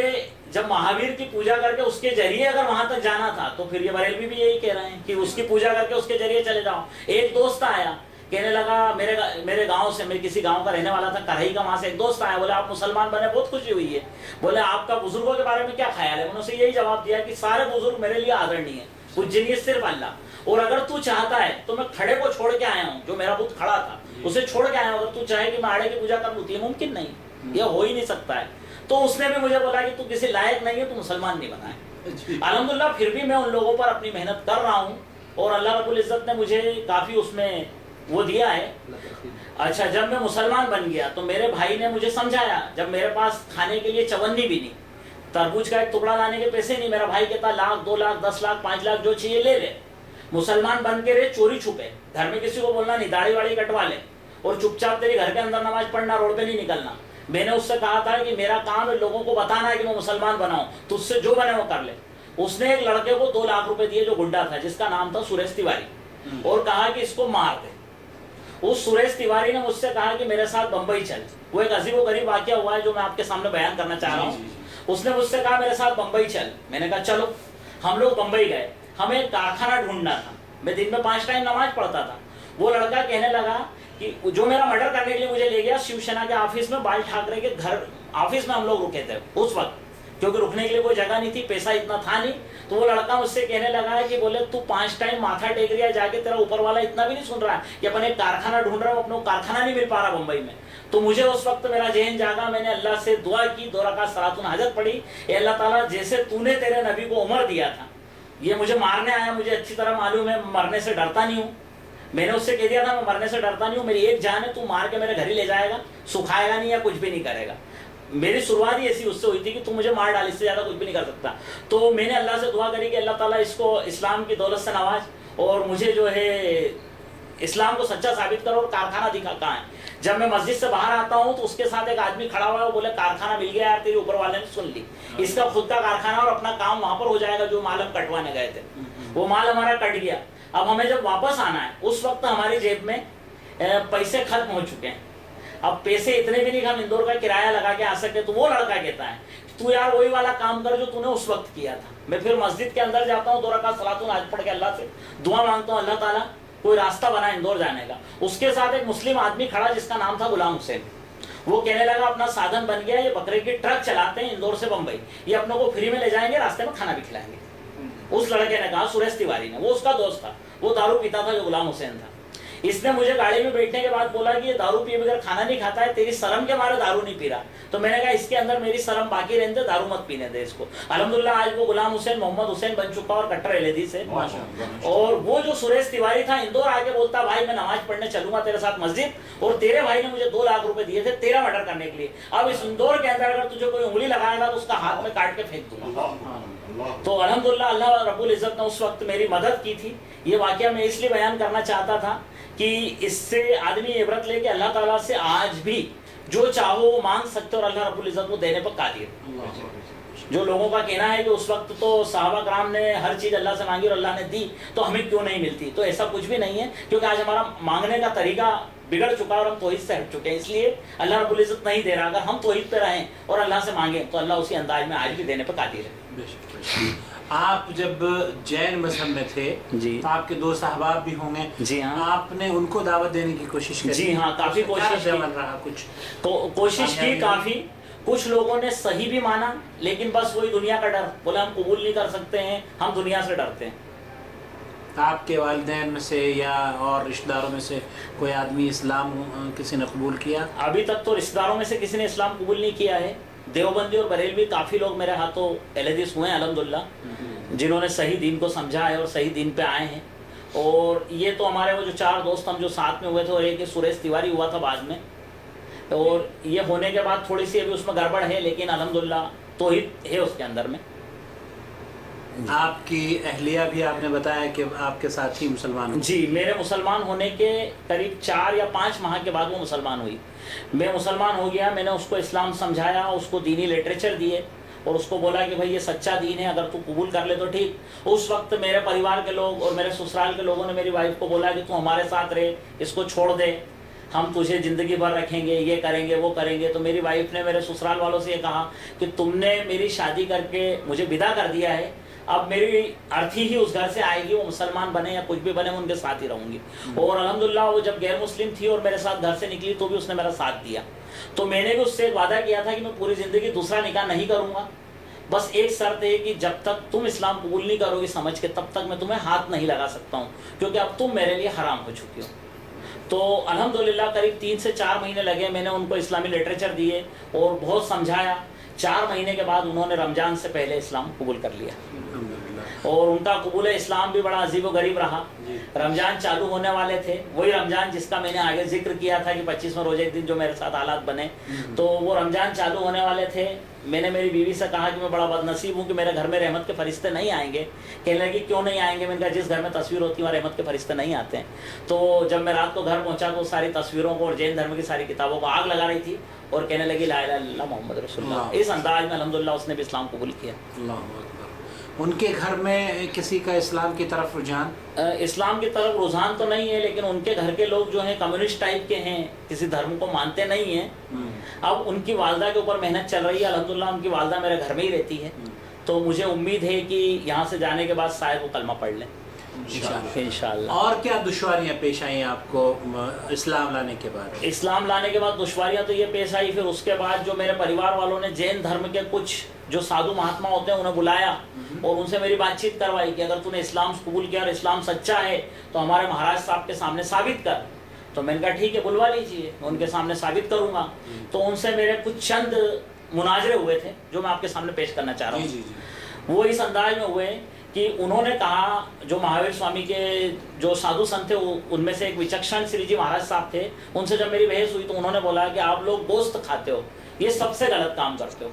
जब महावीर की पूजा करके उसके जरिए अगर वहां तक जाना था तो फिर ये बरेलवी भी यही कह रहे हैं कि उसकी पूजा करके उसके जरिए चले जाओ। एक दोस्त आया कहने लगा, मेरे गांव से, मैं किसी गांव का रहने वाला था करही का, वहां से एक दोस्त आया, बोले आप मुसलमान बने बहुत खुशी हुई है, बोले आपका बुजुर्गों के बारे में क्या ख्याल है? मैंने उसे यही जवाब दिया कि सारे बुजुर्ग मेरे लिए आदरणीय है, पूजनीय सिर्फ अल्लाह। और अगर तू चाहता है तो मैं खड़े को छोड़ के आया हूँ, जो मेरा बुत खड़ा था उसे छोड़ के आया हूँ। अगर तू चाहे कि मैं आड़े की पूजा कर लूँ, ये मुमकिन नहीं, यह हो ही नहीं सकता है। तो उसने भी मुझे बोला कि तू किसी लायक नहीं है, तू मुसलमान नहीं बना है। अल्हम्दुलिल्लाह फिर भी मैं उन लोगों पर अपनी मेहनत कर रहा हूँ और अल्लाह रब्बुल इज्जत ने मुझे काफी उसमें वो दिया है। अच्छा, जब मैं मुसलमान बन गया तो मेरे भाई ने मुझे समझाया, जब मेरे पास खाने के लिए चवन्नी भी नहीं, तरबूज का एक टुकड़ा लाने के पैसे नहीं, मेरा भाई कहता 1,00,000, 2,00,000, 10,00,000, 5,00,000 जो चाहिए ले ले। मुसलमान बन के रहे चोरी छुपे, घर में किसी को बोलना नहीं, दाढ़ी वाड़ी कटवा ले और चुपचाप तेरे घर के अंदर नमाज पढ़ना, रोड पे नहीं निकलना। मैंने उससे कहा था कि मेरा काम है लोगों को बताना है कि मैं मुसलमान बनाऊं, तो उससे जो बने वो कर ले। उसने एक लड़के को 2 लाख रुपए दिए जो गुंडा था, जिसका नाम था सुरेश तिवारी, और कहा कि इसको मार दे। उस सुरेश तिवारी ने मुझसे कहा कि मेरे साथ बंबई चल। वो एक अजीबोगरीब वाकया हुआ है जो मैं आपके सामने बयान करना चाह रहा हूँ। उसने मुझसे कहा मेरे साथ बंबई चल। मैंने कहा चलो। हम लोग बंबई गए, हमें एक कारखाना ढूंढना था। मैं दिन में 5 टाइम नमाज पढ़ता था। वो लड़का कहने लगा कि जो मेरा मर्डर करने के लिए मुझे ले गया, शिवसेना के ऑफिस में, बाल ठाकरे के घर ऑफिस में हम लोग रुके थे उस वक्त, क्योंकि रुकने के लिए कोई जगह नहीं थी, पैसा इतना था नहीं। तो वो लड़का मुझसे कहने लगा है कि बोले तू 5 टाइम माथा टेक रहा है जाके, तेरा ऊपर वाला इतना भी नहीं सुन रहा है कि अपन एक कारखाना ढूंढ रहा हूँ, अपना कारखाना नहीं मिल पा रहा मुंबई में। तो मुझे उस वक्त मेरा जहन जागा, मैंने अल्लाह से दुआ की, 2 रकात सलातुल हाजत पढ़ी, अल्लाह ताला जैसे तूने तेरे नबी को उम्र दिया था, ये मुझे मारने आया, मुझे अच्छी तरह मालूम है मरने से डरता नहीं हूँ। मैंने उससे कह दिया था मैं मरने से डरता नहीं हूँ, मेरी एक जान है, तू मार के मेरे घर ही ले जाएगा, सुखाएगा नहीं या कुछ भी नहीं करेगा। मेरी शुरुआत ही ऐसी उससे हुई थी कि तू मुझे मार डाल, इससे ज्यादा कुछ भी नहीं कर सकता। तो मैंने अल्लाह से दुआ करी कि अल्लाह ताला इसको इस्लाम की दौलत से नवाज और मुझे जो है इस्लाम को सच्चा साबित करो और कारखाना दिखा कहाँ है। जब मैं मस्जिद से बाहर आता हूँ तो उसके साथ एक आदमी खड़ा हुआ है, वो बोले कारखाना मिल गया यार, तेरे ऊपर वाले ने सुन ली, इसका खुद का कारखाना और अपना काम वहां पर हो जाएगा, जो माल हम कटवाने गए थे वो माल हमारा कट गया। अब हमें जब वापस आना है, उस वक्त हमारी जेब में पैसे खत्म हो चुके हैं। अब पैसे इतने भी नहीं कि हम इंदौर का किराया लगा के आ सकते। तो वो लड़का कहता है तू यार वही वाला काम कर जो तूने उस वक्त किया था। मैं फिर मस्जिद के अंदर जाता हूँ, 2 रकात सलातुल नाज पढ़ के अल्लाह से दुआ मांगता हूँ, अल्लाह ताला कोई रास्ता बना इंदौर जाने का। उसके साथ एक मुस्लिम आदमी खड़ा जिसका नाम था गुलाम हुसैन। वो कहने लगा अपना साधन बन गया, ये बकरे की ट्रक चलाते हैं इंदौर से बंबई, ये अपनों को फ्री में ले जाएंगे, रास्ते में खाना भी खिलाएंगे। उस लड़के ने कहा, सुरेश तिवारी ने, वो उसका दोस्त था, वो दारू पीता था जो गुलाम हुसैन था। इसने मुझे गाड़ी में बैठने के बाद बोला कि ये दारू पिए बगैर खाना नहीं खाता है, तेरी शर्म के मारे दारू नहीं पी रहा। तो मैंने कहा इसके अंदर मेरी शर्म बाकी रहने दे, दारू मत पीने दे इसको। अल्हम्दुलिल्लाह आज वो गुलाम हुसैन मोहम्मद हुसैन बन चुका और कट्टर एलएदी से। और वो जो सुरेश तिवारी था इंदौर आके बोलता, भाई मैं नमाज पढ़ने चलूंगा तेरे साथ मस्जिद, और तेरे भाई ने मुझे 2 लाख रुपए दिए थे तेरा मर्डर करने के लिए। अब इस इंदौर के अंदर अगर तुझे कोई उंगली लगाएगा तो उसका हाथ में काट के फेंक दूंगा। तो अल्हम्दुलिल्लाह अल्लाह रब्बुल इज्जत ने उस वक्त मेरी मदद की थी। ये वाकया मैं इसलिए बयान करना चाहता था कि इससे आदमी इबरत लेके अल्लाह ताला से आज भी जो चाहो वो मांग सकते और अल्लाह रब्बुल इज्जत को देने पर कादिर। जो लोगों का कहना है कि उस वक्त तो सहाबा कराम ने हर चीज अल्लाह से मांगी और अल्लाह ने दी, तो हमें क्यों नहीं मिलती, तो ऐसा कुछ भी नहीं है, क्योंकि आज हमारा मांगने का तरीका बिगड़ चुका और हम तौहीद से हट चुके हैं, इसलिए अल्लाह रब्बुल इज्जत नहीं दे रहा। अगर हम तौहीद पे रहें और अल्लाह से मांगे तो अल्लाह उसी अंदाज में आज भी देने पर कादिर है। आप जब जैन मजहब में थे जी, तो आपके 2 साहबाब भी होंगे। जी हाँ, आपने उनको दावत देने की कोशिश की? जी हाँ, काफी कोशिश रहा, कुछ कोशिश की काफी। कुछ लोगों ने सही भी माना, लेकिन बस वही दुनिया का डर, बोले हम कबूल नहीं कर सकते हैं, हम दुनिया से डरते हैं। आपके वालिदैन में से या और रिश्तेदारों में से कोई आदमी इस्लाम किसी ने कबूल किया? अभी तक तो रिश्तेदारों में से किसी ने इस्लाम कबूल नहीं किया है। देवबंदी और बरेलवी काफ़ी लोग मेरे हाथों एलएदीस हुए हैं अल्हम्दुलिल्लाह, जिन्होंने सही दीन को समझा है और सही दीन पे आए हैं। और ये तो हमारे वो जो 4 दोस्त हम जो साथ में हुए थे, और एक सुरेश तिवारी हुआ था बाद में, और ये होने के बाद थोड़ी सी अभी उसमें गड़बड़ है, लेकिन अल्हम्दुलिल्लाह तौहीद है उसके अंदर में। आपकी अहलिया भी आपने बताया कि आपके साथ ही मुसलमान हुई? जी, मेरे मुसलमान होने के करीब 4 या 5 माह के बाद वो मुसलमान हुई। मैं मुसलमान हो गया, मैंने उसको इस्लाम समझाया, उसको दीनी लिटरेचर दिए और उसको बोला कि भाई ये सच्चा दीन है, अगर तू कबूल कर ले तो ठीक। उस वक्त मेरे परिवार के लोग और मेरे ससुराल के लोगों ने मेरी वाइफ को बोला कि तू हमारे साथ रहे, इसको छोड़ दे, हम तुझे ज़िंदगी भर रखेंगे, ये करेंगे वो करेंगे। तो मेरी वाइफ ने मेरे ससुराल वालों से ये कहा कि तुमने मेरी शादी करके मुझे विदा कर दिया है, अब मेरी अर्थी ही उस घर से आएगी, वो मुसलमान बने या कुछ भी बने, मैं उनके साथ ही रहूंगी। और अल्हम्दुलिल्लाह वो जब गैर मुस्लिम थी और मेरे साथ घर से निकली तो भी उसने मेरा साथ दिया। तो मैंने भी उससे एक वादा किया था कि मैं पूरी ज़िंदगी दूसरा निकाह नहीं करूँगा, बस एक शर्त है कि जब तक तुम इस्लाम कबूल नहीं करोगी समझ के, तब तक मैं तुम्हें हाथ नहीं लगा सकता हूँ, क्योंकि अब तुम मेरे लिए हराम हो चुकी हो। तो अल्हम्दुलिल्लाह करीब 3 से 4 महीने लगे, मैंने उनको इस्लामी लिटरेचर दिए और बहुत समझाया। 4 महीने के बाद उन्होंने रमज़ान से पहले इस्लाम कबूल कर लिया और उनका कबूल इस्लाम भी बड़ा अजीब व गरीब रहा। रमज़ान चालू होने वाले थे, वही रमज़ान जिसका मैंने आगे जिक्र किया था कि 25वें रोजे के दिन जो मेरे साथ हालात बने, तो वो रमज़ान चालू होने वाले थे। मैंने मेरी बीवी से कहा कि मैं बड़ा बदनसीब हूँ कि मेरे घर में रहमत के फरिश्ते नहीं आएंगे। कहने लगी क्यों नहीं आएंगे? मैंने कहा जिस घर में तस्वीर होती है वहाँ रहमत के फरिश्ते नहीं आते हैं। तो जब मैं रात को घर पहुँचा तो सारी तस्वीरों को और जैन धर्म की सारी किताबों को आग लगा रही थी और कहने लगी ला इलाहा इल्लल्लाह मोहम्मद रसूलुल्लाह। इस अंदाज में अल्हम्दुलिल्लाह उसने भी इस्लाम कबूल किया। उनके घर में किसी का इस्लाम की तरफ रुझान? इस्लाम की तरफ रुझान तो नहीं है, लेकिन उनके घर के लोग जो हैं कम्युनिस्ट टाइप के हैं, किसी धर्म को मानते नहीं हैं। अब उनकी वालदा के ऊपर मेहनत चल रही है, अल्हम्दुलिल्लाह उनकी वालदा मेरे घर में ही रहती है, तो मुझे उम्मीद है कि यहाँ से जाने के बाद शायद वो कलमा पढ़ लें इंशाअल्लाह। और क्या दुश्वारियाँ पेश आई आपको इस्लाम लाने के बाद? इस्लाम लाने के बाद दुश्वारियाँ तो ये पेश आई, फिर उसके बाद जो मेरे परिवार वालों ने जैन धर्म के कुछ जो साधु महात्मा होते हैं उन्हें बुलाया और उनसे मेरी बातचीत करवाई कि अगर तूने इस्लाम कबूल किया और इस्लाम सच्चा है तो हमारे महाराज साहब के सामने साबित कर। तो मैंने कहा ठीक है बुलवा लीजिए, मैं उनके सामने साबित करूँगा। तो उनसे मेरे कुछ चंद मुनाजरे हुए थे जो मैं आपके सामने पेश करना चाह रहा हूँ। वो इस अंदाज में हुए कि उन्होंने कहा, जो महावीर स्वामी के जो साधु संत थे उनमें से एक विचक्षण श्री जी महाराज साहब थे, उनसे जब मेरी बहस हुई तो उन्होंने बोला कि आप लोग गोश्त खाते हो, ये सबसे गलत काम करते हो,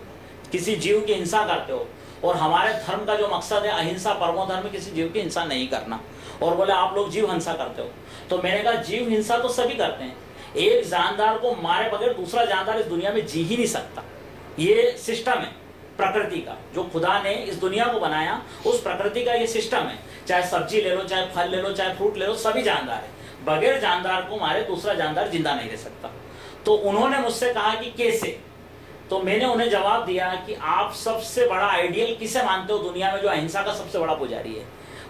किसी जीव की हिंसा करते हो, और हमारे धर्म का जो मकसद है अहिंसा परमो धर्म, किसी जीव की हिंसा नहीं करना, और बोले आप लोग जीव हिंसा करते हो। तो मैंने कहा जीव हिंसा तो सभी करते हैं, एक जानदार को मारे बगैर दूसरा जानदार इस दुनिया में जी ही नहीं सकता। ये सिस्टम है प्रकृति का, जो खुदा ने इस दुनिया को बनाया उस प्रकृति का ये सिस्टम है। चाहे सब्जी ले लो, चाहे फल ले लो, चाहे फ्रूट ले लो, सभी जानदार है, बगैर जानदार को मारे दूसरा जानदार जिंदा नहीं रह सकता। तो उन्होंने मुझसे कहा कि कैसे? तो मैंने उन्हें जवाब दिया कि आप सबसे बड़ा आइडियल किसे मानते हो दुनिया में जो अहिंसा का सबसे बड़ा पुजारी है?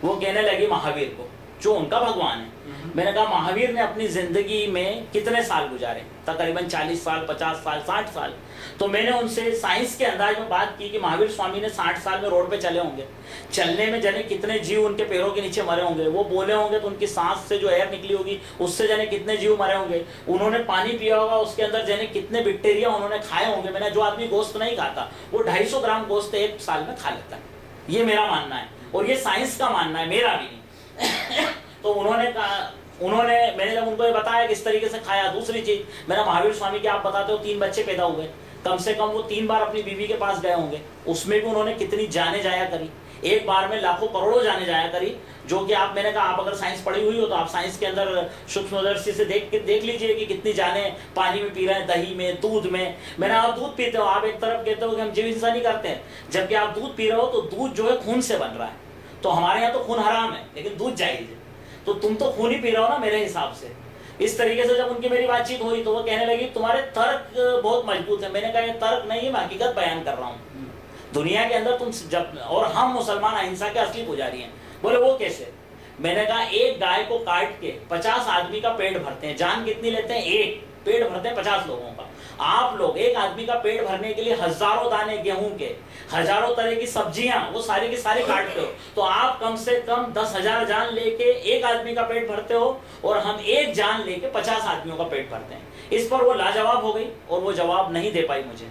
वो कहने लगी महावीर को, जो उनका भगवान है। मैंने कहा महावीर ने अपनी जिंदगी में कितने साल गुजारे? तकरीबन 40 साल, 50 साल, 60 साल। तो मैंने उनसे साइंस के अंदाज में बात की कि महावीर स्वामी ने 60 साल में रोड पे चले होंगे, चलने में जाने कितने जीव उनके पैरों के नीचे मरे होंगे, वो बोले होंगे तो उनकी सांस से जो एयर निकली होगी उससे जाने कितने जीव मरे होंगे, उन्होंने पानी पिया होगा उसके अंदर जाने कितने बैक्टीरिया उन्होंने खाए होंगे। मैंने जो आदमी गोश्त नहीं खाता वो 250 ग्राम गोश्त एक साल में खा लेता है, ये मेरा मानना है और ये साइंस का मानना है, मेरा भी नहीं। तो उन्होंने कहा, मैंने जब उनको ये बताया किस तरीके से खाया। दूसरी चीज, मेरा महावीर स्वामी के आप बताते हो 3 बच्चे पैदा हुए, कम से कम वो 3 बार अपनी बीवी के पास गए होंगे, उसमें भी उन्होंने कितनी जाने जाया करी, एक बार में लाखों करोड़ों जाने जाया करी, जो कि आप, मैंने कहा आप अगर साइंस पढ़ी हुई हो तो आप साइंस के अंदर सूक्ष्मदर्शी से देख लीजिए कि कितनी जाने पानी में पी रहे हैं, दही में, दूध में। मैंने, आप दूध पीते हो, आप एक तरफ कहते हो कि हम जीव हिंसा नहीं करते हैं, जबकि आप दूध पी रहे हो तो दूध जो है खून से बन रहा है, तो हमारे यहाँ तो खून हराम है लेकिन दूध जायज है, तो तुम तो खून ही पी रहे हो ना मेरे हिसाब से। इस तरीके से जब उनकी मेरी बातचीत हुई तो वो कहने लगी तुम्हारे तर्क बहुत मजबूत है। मैंने कहा ये तर्क नहीं है, मैं हकीकत बयान कर रहा हूँ। दुनिया के अंदर तुम जब, और हम मुसलमान अहिंसा के असली पुजारी हैं। बोले वो कैसे? मैंने कहा एक गाय को काट के 50 आदमी का पेट भरते हैं, जान कितनी लेते हैं? एक पेट भरते हैं 50 लोगों का। आप लोग एक आदमी का पेट भरने के लिए हजारों दाने गेहूं के, हजारों तरह की सब्जियां, वो सारी की सारी काटते हो, तो आप कम से कम 10,000 जान लेके एक आदमी का पेट भरते हो और हम एक जान लेके 50 आदमियों का पेट भरते हैं। इस पर वो लाजवाब हो गई और वो जवाब नहीं दे पाई मुझे,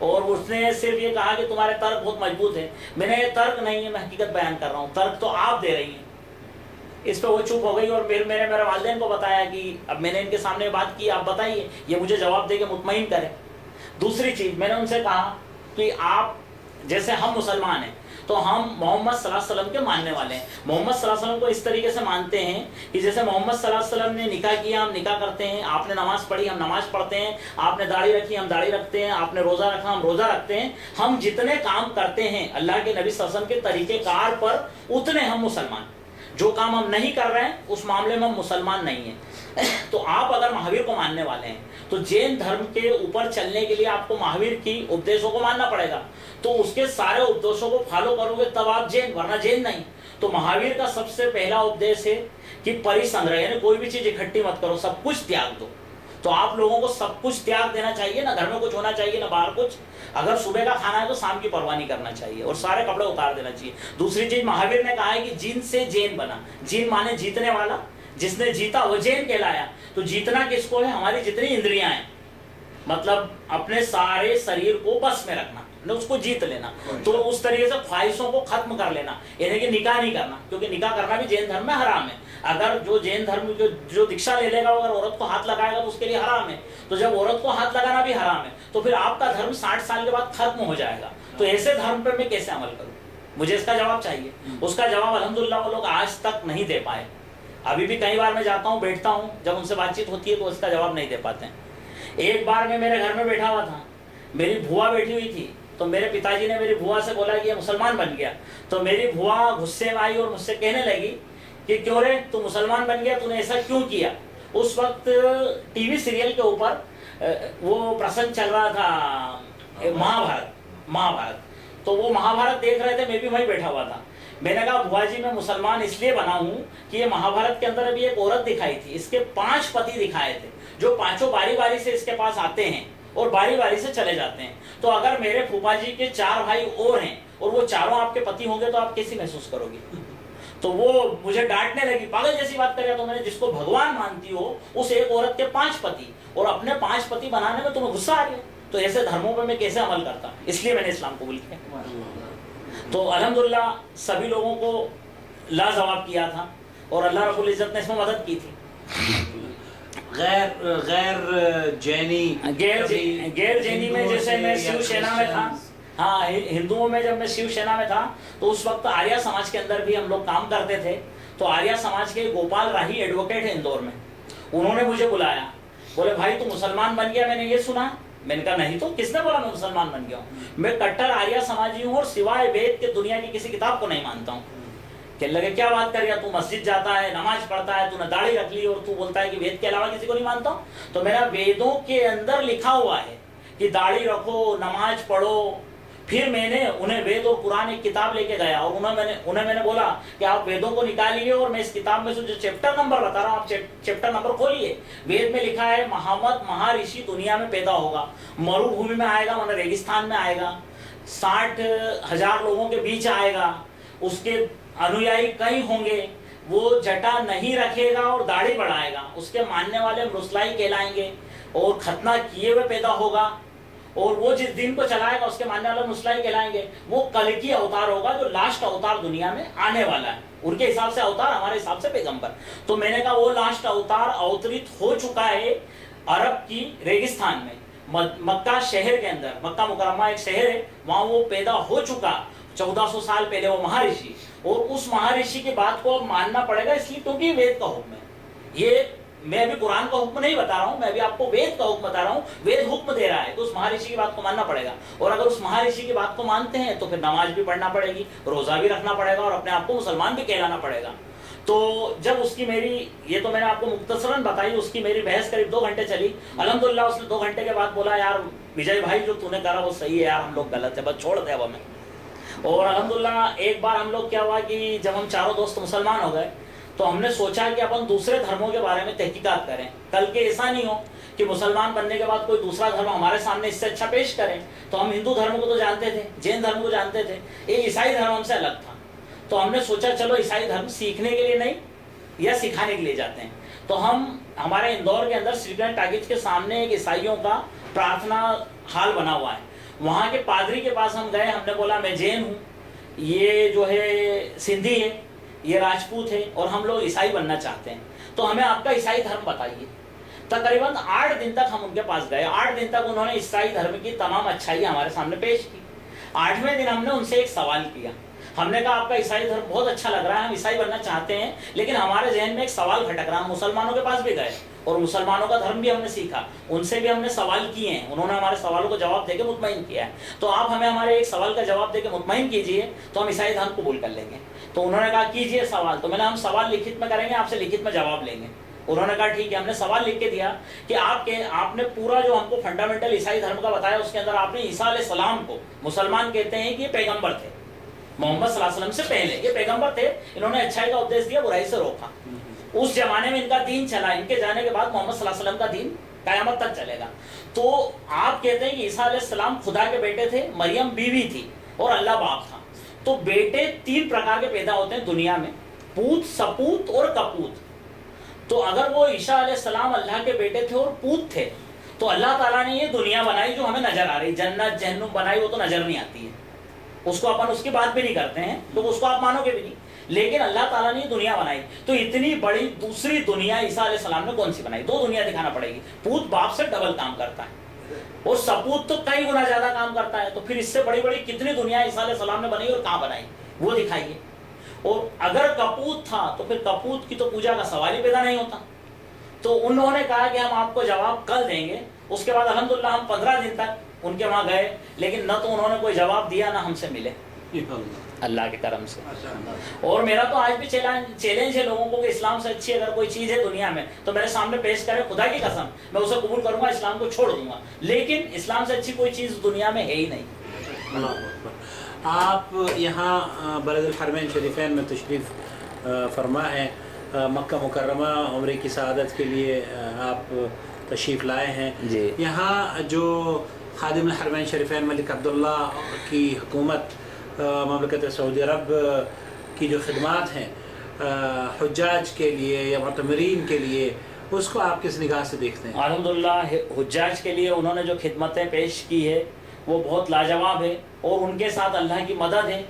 और उसने सिर्फ ये कहा कि तुम्हारे तर्क बहुत मजबूत है। मैंने, ये तर्क नहीं है, मैं हकीकत बयान कर रहा हूँ, तर्क तो आप दे रही हैं। इस पर वो चुप हो गई और फिर मैंने मेरे वालिदैन को बताया कि अब मैंने इनके सामने बात की, आप बताइए, ये मुझे जवाब दे के मुतमईन करें। दूसरी चीज मैंने उनसे कहा कि आप, जैसे हम मुसलमान हैं तो हम मोहम्मद सल्लल्लाहु अलैहि वसल्लम के मानने वाले हैं। मोहम्मद सल्लल्लाहु अलैहि वसल्लम को इस तरीके से मानते हैं कि जैसे मोहम्मद सल्लल्लाहु अलैहि वसल्लम ने निकाह किया, हम निकाह करते हैं, आपने नमाज पढ़ी, हम नमाज पढ़ते हैं, आपने दाढ़ी रखी, हम दाढ़ी रखते हैं, आपने रोजा रखा, हम रोजा रखते हैं। हम जितने काम करते हैं अल्लाह के नबी सल्लल्लाहु अलैहि वसल्लम के तरीकेकार पर, उतने हम मुसलमान। जो काम हम नहीं कर रहे हैं उस मामले में हम मुसलमान नहीं हैं। तो आप अगर महावीर को मानने वाले हैं तो जैन धर्म के ऊपर चलने के लिए आपको महावीर की उपदेशों को मानना पड़ेगा, तो उसके सारे उपदेशों को फॉलो करोगे तब आप जैन, वरना जैन नहीं। तो महावीर का सबसे पहला उपदेश है कि परिसंग्रह, यानी कोई भी चीज इकट्ठी मत करो, सब कुछ त्याग दो। तो आप लोगों को सब कुछ त्याग देना चाहिए, ना घर में कुछ होना चाहिए ना बाहर कुछ। अगर सुबह का खाना है तो शाम की परवाह नहीं करना चाहिए और सारे कपड़े उतार देना चाहिए। दूसरी चीज महावीर ने कहा है कि जिन से जैन बना, जिन माने जीतने वाला, जिसने जीता वो जैन कहलाया। तो जीतना किसको है? हमारी जितनी इंद्रियां हैं, मतलब अपने सारे शरीर को बस में रखना, उसको जीत लेना। तो उस तरीके से ख्वाहिशों को खत्म कर लेना, यानी कि निकाह नहीं करना, क्योंकि निकाह करना भी जैन धर्म में हराम है। अगर जो जैन धर्म जो दीक्षा ले लेगा, अगर औरत को हाथ लगाएगा तो उसके लिए हराम है। तो जब औरत को हाथ लगाना भी हराम है तो फिर आपका धर्म 60 साल के बाद खत्म हो जाएगा। तो ऐसे धर्म पर मैं कैसे अमल करूं? मुझे इसका जवाब चाहिए। उसका जवाब अल्हम्दुलिल्लाह वो लोग आज तक नहीं दे पाए। अभी भी कई बार मैं जाता हूँ, बैठता हूँ, जब उनसे बातचीत होती है तो उसका जवाब नहीं दे पाते हैं। एक बार मैं मेरे घर में बैठा हुआ था, मेरी बुआ बैठी हुई थी, तो मेरे पिताजी ने मेरी बुआ से बोला कि ये मुसलमान बन गया। तो मेरी बुआ गुस्से में आई और मुझसे कहने लगी कि क्यों रे, तू मुसलमान बन गया, तूने ऐसा क्यों किया? उस वक्त टीवी सीरियल के ऊपर वो प्रसंग चल रहा था, महाभारत। तो वो महाभारत देख रहे थे, मैं भी वहीं बैठा हुआ था। मैंने कहा बुआ जी मैं मुसलमान इसलिए बना हूँ कि ये महाभारत के अंदर अभी एक औरत दिखाई थी, इसके 5 पति दिखाए थे, जो पांचों बारी बारी से इसके पास आते हैं और बारी बारी से चले जाते हैं। तो अगर मेरे फूफा जी के 4 भाई और हैं और वो चारों आपके पति होंगे तो आप कैसी महसूस करोगी? तो वो मुझे डांटने लगी, पागल जैसी बात करेगा। तो मैंने, जिसको भगवान मानती हो उस एक औरत के 5 पति और अपने 5 पति बनाने में तुम्हें गुस्सा आ रही है, तो ऐसे धर्मों पर मैं कैसे अमल करता? इसलिए मैंने इस्लाम कबूल किया। तो अल्हम्दुलिल्लाह सभी लोगों को लाजवाब किया था और अल्लाह रब्बुल इज्जत ने इसमें मदद की थी। गैर जैनी में जैसे मैं शिवसेना में था, हाँ, हिंदुओं में जब मैं शिवसेना में था तो उस वक्त आर्या समाज के अंदर भी हम लोग काम करते थे। तो आर्या समाज के गोपाल राही एडवोकेट है इंदौर में, उन्होंने मुझे बुलाया, बोले भाई तू मुसलमान बन गया, मैंने ये सुना। मैंने कहा नहीं, तो किसने बोला मैं मुसलमान बन गया हूँ? मैं कट्टर आर्या समाजी हूँ और सिवाय वेद के दुनिया की किसी किताब को नहीं मानता हूँ। कहने लगे क्या बात कर रहा, तू मस्जिद जाता है, नमाज पढ़ता है, तूने दाढ़ी रख ली और तू बोलता है कि वेद के अलावा किसी को नहीं मानता हूँ। तो मेरा वेदों के अंदर लिखा हुआ है कि दाढ़ी रखो, नमाज पढ़ो। फिर मैंने उन्हें वेद और कुरान एक किताब लेके गया और उन्हें मैंने बोला कि आप वेदों को निकालिए और मैं इस किताब में से जो चैप्टर नंबर बता रहा हूँ आप चैप्टर नंबर खोलिए। वेद में लिखा है मोहम्मद महाऋषि दुनिया में पैदा होगा, मरुभूमि में आएगा, मतलब रेगिस्तान में आएगा, 60,000 लोगों के बीच आएगा, उसके अनुयायी कई होंगे, वो जटा नहीं रखेगा और दाढ़ी बढ़ाएगा, उसके मानने वाले मुसलाई कहलाएंगे और खतना किए हुए पैदा होगा, और वो जिस दिन को चलाएगा उसके मानने वाले मुसलाई कहलाएंगे। वो कल की अवतार होगा जो लास्ट अवतार दुनिया में आने वाला है। उनके हिसाब से अवतार, हमारे हिसाब से पैगंबर। तो मैंने कहा वो लास्ट अवतार अवतरित हो चुका है अरब की रेगिस्तान में, मक्का शहर के अंदर। मक्का मुकरमा एक शहर है, वहां वो पैदा हो चुका 1400 साल पहले, वो महर्षि। और उस महर्षि की बात को अब मानना पड़ेगा, इसलिए क्योंकि वेद का हुक्म है। ये मैं अभी कुरान का हुक्म नहीं बता रहा हूं, मैं अभी आपको वेद का हुक्म बता रहा हूं। वेद हुक्म दे रहा है तो उस महर्षि की बात को मानना पड़ेगा। और अगर उस महर्षि की बात को मानते हैं तो फिर नमाज भी पढ़ना पड़ेगी, रोजा भी रखना पड़ेगा और अपने आप को मुसलमान भी कहलाना पड़ेगा। तो जब उसकी मेरी, ये तो मैंने आपको मुख्तसरन बताई, उसकी मेरी बहस करीब 2 घंटे चली। अल्हम्दुलिल्लाह उसने 2 घंटे के बाद बोला, यार विजय भाई जो तूने करा वो सही है यार, हम लोग गलत है, बस छोड़ दे अब हमें। और अल्हम्दुलिल्लाह एक बार हम लोग क्या हुआ कि जब हम चारों दोस्त मुसलमान हो गए तो हमने सोचा कि अपन दूसरे धर्मों के बारे में तहकीकात करें। कल के ऐसा नहीं हो कि मुसलमान बनने के बाद कोई दूसरा धर्म हमारे सामने इससे अच्छा पेश करें। तो हम हिंदू धर्म को तो जानते थे, जैन धर्म को जानते थे, एक ईसाई धर्म हमसे अलग था। तो हमने सोचा चलो ईसाई धर्म सीखने के लिए नहीं या सिखाने के लिए जाते हैं। तो हम हमारे इंदौर के अंदर श्रीगंज टाकिज के सामने एक ईसाइयों का प्रार्थना हाल बना हुआ है, वहाँ के पादरी के पास हम गए। हमने बोला मैं जैन हूँ, ये जो है सिंधी है, ये राजपूत है और हम लोग ईसाई बनना चाहते हैं, तो हमें आपका ईसाई धर्म बताइए। तकरीबन 8 दिन तक हम उनके पास गए। 8 दिन तक उन्होंने ईसाई धर्म की तमाम अच्छाई हमारे सामने पेश की। 8वें दिन हमने उनसे एक सवाल किया। हमने कहा आपका ईसाई धर्म बहुत अच्छा लग रहा है, हम ईसाई बनना चाहते हैं, लेकिन हमारे जहन में एक सवाल खटक रहा है। हम मुसलमानों के पास भी गए और मुसलमानों का धर्म भी हमने सीखा, उनसे भी हमने सवाल किए हैं, उन्होंने हमारे सवालों को जवाब देके मुतमईन किया है। तो आप हमें हमारे एक सवाल का जवाब देके मुतमईन कीजिए तो हम ईसाई धर्म कबूल कर लेंगे। तो उन्होंने कहा कीजिए सवाल। तो मैंने, हम सवाल लिखित में करेंगे, आपसे लिखित में जवाब लेंगे। उन्होंने कहा ठीक है। हमने सवाल लिख के दिया कि आपने पूरा जो हमको फंडामेंटल ईसाई धर्म का बताया उसके अंदर आपने ईसा अलैहिस्सलाम को, मुसलमान कहते हैं कि ये पैगंबर थे, मोहम्मद सल्लल्लाहु अलैहि वसल्लम से पहले ये पैगंबर थे, इन्होंने अच्छाई का उपदेश दिया, बुराई से रोका। उस जमाने में इनका दीन चला, इनके जाने के बाद मोहम्मद सल्लल्लाहु अलैहि वसल्लम का दीन कयामत तक चलेगा। तो आप कहते हैं कि ईसा अलैहिस्सलाम खुदा के बेटे थे, मरियम बीवी थी और अल्लाह बाप था। तो बेटे 3 प्रकार के पैदा होते हैं दुनिया में, पूत, सपूत और कपूत। तो अगर वो ईसा अलैहिस्सलाम अल्लाह के बेटे थे और पूत थे तो अल्लाह ताला ने ये दुनिया बनाई जो हमें नजर आ रही, जन्नत जहन्नुम बनाई, वो तो नजर नहीं आती है, उसको अपन उसकी बात भी नहीं करते हैं, तो उसको आप मानोगे भी नहीं। लेकिन अल्लाह ताला ने दुनिया बनाई, तो इतनी बड़ी दूसरी दुनिया ईसा अलैहिस्सलाम ने कौन सी बनाई? 2 दुनिया दिखाना पड़ेगी। पूत बाप से डबल काम करता है और सपूत तो कई गुना ज्यादा काम करता है। तो फिर इससे बड़ी बड़ी कितनी दुनिया ईसा अलैहिस्सलाम ने बनाई और कहाँ बनाई, वो दिखाइए। और अगर कपूत था तो फिर कपूत की तो पूजा का सवाल ही पैदा नहीं होता। तो उन्होंने कहा कि हम आपको जवाब कल देंगे। उसके बाद अल्हम्दुलिल्लाह हम 15 दिन तक उनके वहाँ गए, लेकिन न तो उन्होंने कोई जवाब दिया ना हमसे मिले, अल्लाह के करम से। और मेरा तो आज भी चैलेंज है लोगों को कि इस्लाम से अच्छी अगर कोई चीज़ है दुनिया में तो मेरे सामने पेश करें, खुदा की कसम मैं उसे कबूल करूंगा, इस्लाम को छोड़ दूंगा। लेकिन इस्लाम से अच्छी कोई चीज़ दुनिया में है ही नहीं। आप यहाँ बलदुल हरमैन शरीफैन में तशरीफ़ फरमा है, मक्का मुकर्रमा उम्रे की सआदत के लिए आप तशरीफ़ लाए हैं जी। यहाँ जो खादिम हरमैन शरीफैन मलिक अब्दुल्ला की हुकूमत ममलकत सऊदी अरब की जो खिदमात हैं हुज्जाज के लिए या मुतमरीन के लिए, उसको आप किस निगाह से देखते हैं? अल्हम्दुलिल्लाह हुज्जाज के लिए उन्होंने जो खिदमतें पेश की है वो बहुत लाजवाब है और उनके साथ अल्लाह की मदद है।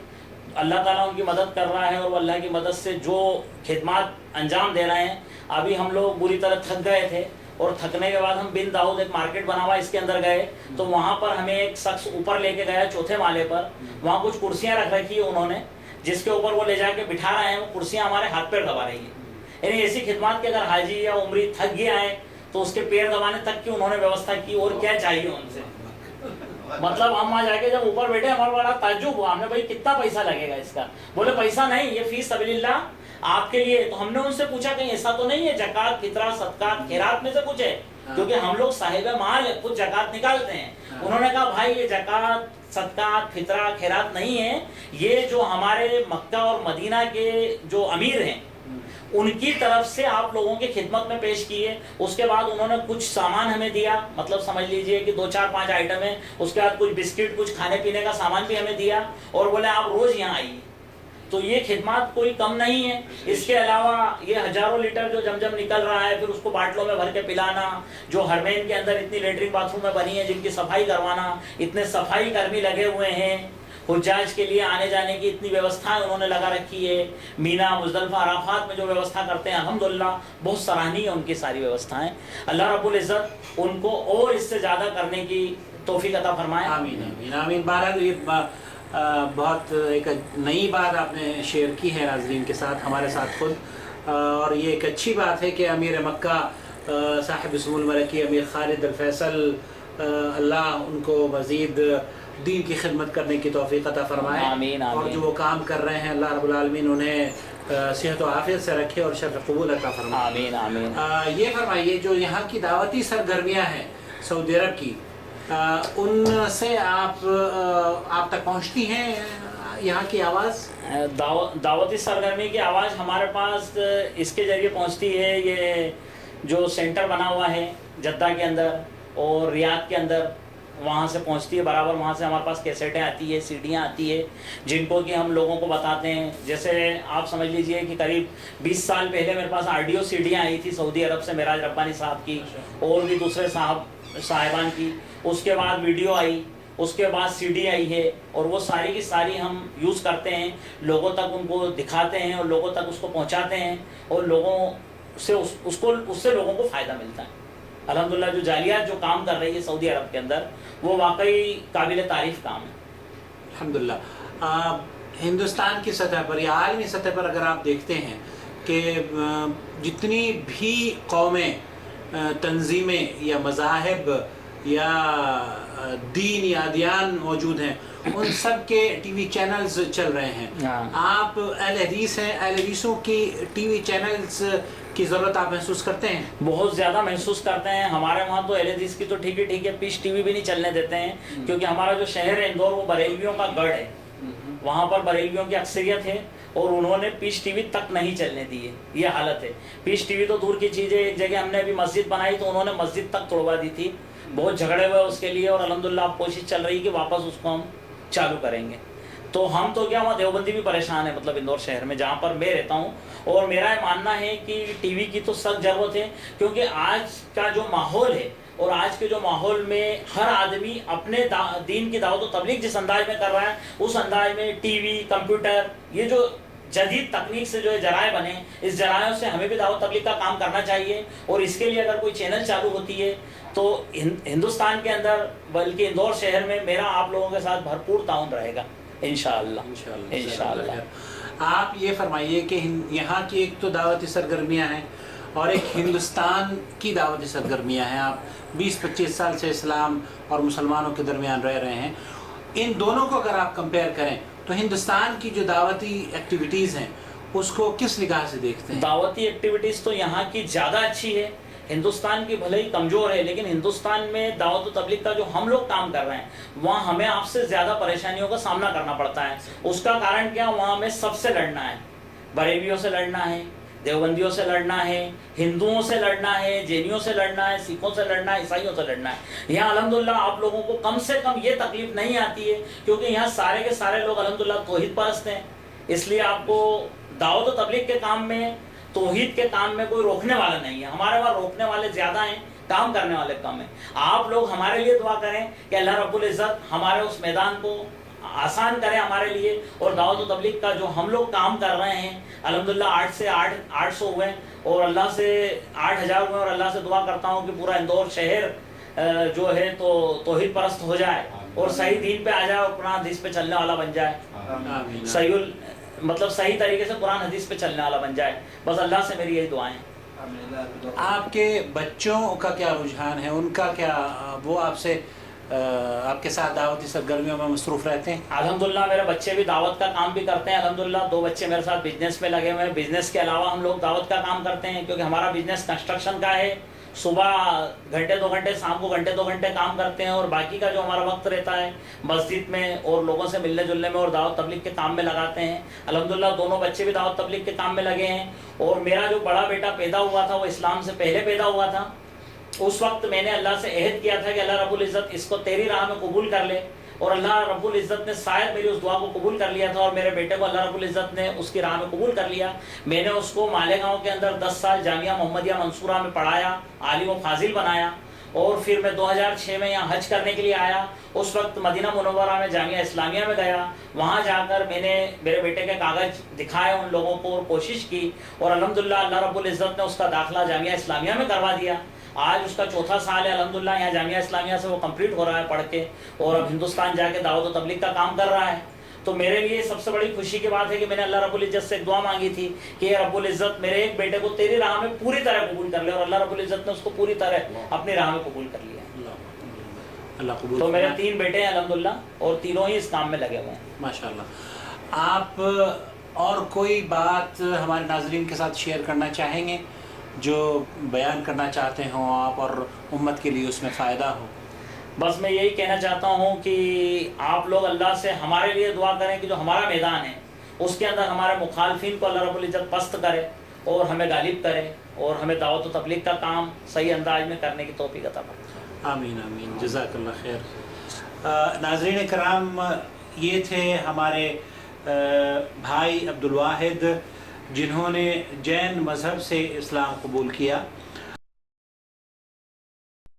अल्लाह ताला उनकी मदद कर रहा है और वो अल्लाह की मदद से जो खिदमत अंजाम दे रहे हैं। अभी हम लोग बुरी तरह थक गए थे और थकने के बाद हम बिन दाऊद एक मार्केट बना हुआ इसके अंदर गए, तो वहाँ पर हमें एक शख्स ऊपर लेके गया 4थे माले पर। वहाँ कुछ कुर्सियाँ रख रखी है उन्होंने, जिसके ऊपर वो ले जाके बिठा रहे हैं, वो कुर्सियाँ हमारे हाथ पैर दबा रही है। यानी ऐसी खिदमत कि अगर हाजी या उमरी थक गया है तो उसके पैर दबाने तक की उन्होंने व्यवस्था की। और क्या चाहिए उनसे? मतलब हम वहाँ जाके जब ऊपर बैठे हमारा बड़ा ताज्जुब हुआ, हमने भाई कितना पैसा लगेगा इसका? बोले पैसा नहीं, ये फी सबीलिल्लाह आपके लिए। तो हमने उनसे पूछा कहीं ऐसा तो नहीं है जकात, फितरा, सदका, खैरात में से कुछ है? क्योंकि हम लोग साहिब माल है, खुद जकात निकालते हैं। उन्होंने कहा भाई ये जकात, सदका, फितरा, खैरात नहीं है, ये जो हमारे मक्का और मदीना के जो अमीर हैं उनकी तरफ से आप लोगों की खिदमत में पेश किए। उसके बाद उन्होंने कुछ सामान हमें दिया, मतलब समझ लीजिए कि 2-4-5 आइटम है। उसके बाद कुछ बिस्किट, कुछ खाने पीने का सामान भी हमें दिया और बोले आप रोज यहाँ आइए। तो ये खिदमत कोई कम नहीं है। इसके अलावा ये हजारों लीटर जो जमजम निकल रहा है, फिर उसको बाटलों में भर के पिलाना, जो हरमैन के अंदर इतनी लेटरिन बाथरूम में बनी है जिनकी सफाई करवाना, इतने सफाई कर्मी लगे हुए हैं, हुज्जाज के लिए आने जाने की इतनी व्यवस्थाएं उन्होंने लगा रखी है। मीना, मुजदलिफा, अराफात में जो व्यवस्था करते हैं अल्हम्दुलिल्लाह बहुत सराहनीय है उनकी सारी व्यवस्थाएं। अल्लाह रब्बुल इज़्ज़त उनको और इससे ज़्यादा करने की तौफीक अता फरमाए। आमीन आमीन आमीन। बहरहाल ये बहुत एक नई बात आपने शेयर की है नाज़रीन के साथ, हमारे साथ खुद, और ये एक अच्छी बात है कि अमीर मक्का साहिब सुमुल मलकी अमीर खालिद अल फैसल, अल्लाह उनको मज़ीद दीन की खिदमत करने की तौफीक अता फरमाए। आमीन आमीन। और जो वो काम कर रहे हैं अल्लाह रब्बुल आलमीन उन्हें सेहत और आफियत से रखे और शर्फ कबूल अता फरमाए। आमीन आमीन। ये फरमाइए, जो यहाँ की दावती सरगर्मियाँ हैं सऊदी अरब की, उनसे आप तक पहुँचती हैं यहाँ की आवाज़? दावती सरगर्मी की आवाज़ हमारे पास इसके ज़रिए पहुँचती है। ये जो सेंटर बना हुआ है जद्दा के अंदर और रियाद के अंदर, वहाँ से पहुँचती है बराबर। वहाँ से हमारे पास कैसेटें आती है, सीडियाँ आती है, जिनको कि हम लोगों को बताते हैं। जैसे आप समझ लीजिए कि करीब 20 साल पहले मेरे पास ऑडियो सीडियाँ आई थी सऊदी अरब से, मेराज रब्बानी साहब की और भी दूसरे साहिबान की। उसके बाद वीडियो आई, उसके बाद सीडी आई है, और वो सारी की सारी हम यूज़ करते हैं, लोगों तक उनको दिखाते हैं और लोगों तक उसको पहुँचाते हैं, और लोगों से उससे लोगों को फ़ायदा मिलता है। अल्हम्दुलिल्लाह जो जालियात जो काम कर रही है सऊदी अरब के अंदर, वो वाकई काबिल तारीफ़ काम है। अल्हम्दुलिल्लाह। हिंदुस्तान की सतह पर या आलमी सतह पर अगर आप देखते हैं कि जितनी भी कौमें, तंजीमें या मज़ाहिब या दीन या अदियान मौजूद हैं, उन सब के टीवी चैनल्स चल रहे हैं। आप अहले हदीस हैं, अहले हदीसों की टीवी चैनल्स की ज़रूरत आप महसूस करते हैं? बहुत ज़्यादा महसूस करते हैं। हमारे वहाँ तो अहले हदीस की तो ठीक है, पीस टीवी भी नहीं चलने देते हैं, क्योंकि हमारा जो शहर है इंदौर, वो बरेलवियों का गढ़ है। वहाँ पर बरेलवियों की अक्सरियत है और उन्होंने पीस टीवी तक नहीं चलने दिए। ये हालत है। पीस टीवी तो दूर की चीज़ है। एक जगह हमने अभी मस्जिद बनाई तो उन्होंने मस्जिद तक तोड़वा दी थी। बहुत झगड़े हुए उसके लिए, और अल्हम्दुलिल्लाह अब कोशिश चल रही है कि वापस उसको हम चालू करेंगे। तो हम तो क्या, वहाँ देवबंदी भी परेशान है, मतलब इंदौर शहर में जहाँ पर मैं रहता हूँ। और मेरा ये मानना है कि टीवी की तो सख्त ज़रूरत है, क्योंकि आज का जो माहौल है और आज के जो माहौल में हर आदमी अपने दीन की दावत और तबलीग जिस अंदाज में कर रहा है, उस अंदाज में टीवी, कंप्यूटर, ये जो जदीद तकनीक से जो जराए बने, इस जरायों से हमें भी दावत तबलीग का काम करना चाहिए। और इसके लिए अगर कोई चैनल चालू होती है तो हिंदुस्तान के अंदर, बल्कि इंदौर शहर में, मेरा आप लोगों के साथ भरपूर ताउन रहेगा इंशाअल्लाह इंशाअल्लाह। आप ये फरमाइए कि यहाँ की एक तो दावती सरगर्मियाँ हैं और एक हिंदुस्तान की दावती सरगर्मियाँ हैं। आप 20-25 साल से इस्लाम और मुसलमानों के दरमियान रह रहे हैं। इन दोनों को अगर आप कंपेयर करें तो हिंदुस्तान की जो दावती एक्टिविटीज़ हैं उसको किस निगाह से देखते हैं? दावती एक्टिविटीज़ तो यहाँ की ज़्यादा अच्छी है। हिंदुस्तान की भले ही कमज़ोर है, लेकिन हिंदुस्तान में दावत व तबलीग का जो हम लोग काम कर रहे हैं, वहाँ हमें आपसे ज़्यादा परेशानियों का सामना करना पड़ता है। उसका कारण क्या, वहाँ हमें सबसे लड़ना है। बरेलियों से लड़ना है, देवबंदियों से लड़ना है, हिंदुओं से लड़ना है, जैनियों से लड़ना है, सिखों से लड़ना है, ईसाइयों से लड़ना है। यहाँ अल्हम्दुलिल्लाह आप लोगों को कम से कम ये तकलीफ नहीं आती है, क्योंकि यहाँ सारे के सारे लोग अल्हम्दुलिल्लाह तौहीद परस्त हैं। इसलिए आपको दावत व तबलीग के काम में, तौहीद के काम में कोई रोकने वाला नहीं है। हमारे वहाँ रोकने वाले ज़्यादा हैं, काम करने वाले कम हैं। आप लोग हमारे लिए दुआ करें कि अल्लाह रब्बुल इज़्ज़त हमारे उस मैदान को आसान करें हमारे लिए। और दावत व तबलीग का जो हम लोग काम कर रहे हैं, अल्हम्दुलिल्लाह 8 से 800 हुए और अल्लाह से 8000 हुए, और अल्लाह से दुआ करता हूँ कि पूरा इंदौर शहर जो है तो तौहीद परस्त हो जाए और सही दीन पे आ जाए और कुरान हदीस पे चलने वाला बन जाए। सही मतलब सही तरीके से कुरान हदीस पे चलने वाला बन जाए। बस अल्लाह से मेरी यही दुआएं हैं। आपके बच्चों का क्या रुझान है, उनका क्या, वो आपसे आपके साथ दावती सरगर्मियों में मसरूफ़ रहते हैं? अल्हम्दुलिल्लाह मेरे बच्चे भी दावत का काम भी करते हैं। अल्हम्दुलिल्लाह 2 बच्चे मेरे साथ बिजनेस में लगे हुए हैं। बिजनेस के अलावा हम लोग दावत का काम करते हैं, क्योंकि हमारा बिजनेस कंस्ट्रक्शन का है सुबह घंटे 2 घंटे, शाम को घंटे 2 घंटे काम करते हैं और बाकी का जो हमारा वक्त रहता है मस्जिद में और लोगों से मिलने जुलने में और दावत तबलीग के काम में लगाते हैं। अल्हम्दुलिल्लाह दोनों बच्चे भी दावत तबलीग के काम में लगे हैं। और मेरा जो बड़ा बेटा पैदा हुआ था वो इस्लाम से पहले पैदा हुआ था। उस वक्त मैंने अल्लाह से अहद किया था कि अल्लाह रब्बुल इज़्ज़त इसको तेरी राह में कबूल कर ले, और अल्लाह रब्बुल इज़्ज़त ने शायद मेरी उस दुआ को कबूल कर लिया था और मेरे बेटे को अल्लाह रब्बुल इज़्ज़त ने उसकी राह में कबूल कर लिया। मैंने उसको मालेगांव के अंदर 10 साल जामिया मोहम्मदिया मंसूरा में पढ़ाया, आलिम व फाजिल बनाया। और फिर मैं 2006 में यहाँ हज करने के लिए आया। उस वक्त मदीना मुनव्वरा में जामिया इस्लामिया में गया। वहाँ जाकर मैंने मेरे बेटे के कागज़ दिखाए उन लोगों को और कोशिश की, और अल्हम्दुलिल्लाह अल्लाह रब्बुल इज़्ज़त ने उसका दाखिला जामिया इस्लामिया में करवा दिया। आज उसका 4था साल है अल्हम्दुलिल्लाह, यहाँ जामिया इस्लामिया से वो कंप्लीट हो रहा है पढ़ के, और अब हिंदुस्तान जाके दावत व तबलीग का काम कर रहा है। तो मेरे लिए सबसे बड़ी खुशी की बात है कि मैंने अल्लाह रब्बुल इज़्ज़त से एक दुआ मांगी थी कि रब्बुल इज़्ज़त मेरे एक बेटे को तेरी राह में पूरी तरह कबूल कर ले, और अल्लाह रब्बुल इज़्ज़त ने उसको पूरी तरह अपनी राह में कबूल कर लिया। अल्लाह कबूल। तो मेरे 3 बेटे हैं अल्हम्दुलिल्लाह, और तीनों ही इस काम में लगे हुए हैं माशाल्लाह। आप और कोई बात हमारे नाज़रीन के साथ शेयर करना चाहेंगे जो बयान करना चाहते हों आप और उम्मत के लिए उसमें फ़ायदा हो? बस मैं यही कहना चाहता हूँ कि आप लोग अल्लाह से हमारे लिए दुआ करें कि जो हमारा मैदान है उसके अंदर हमारे मुखालफिन को अल्लाह रब्बुल इज़्ज़त पस्त करे और हमें गालिब करे, और हमें दावत व तबलीग का काम सही अंदाज में करने की तौफीक अता फरमाए। आमीन आमीन, जज़ाकल्लाह खैर। नाज़रीन कराम, ये थे हमारे भाई अब्दुल वाहिद जिन्होंने जैन मज़हब से इस्लाम कबूल किया।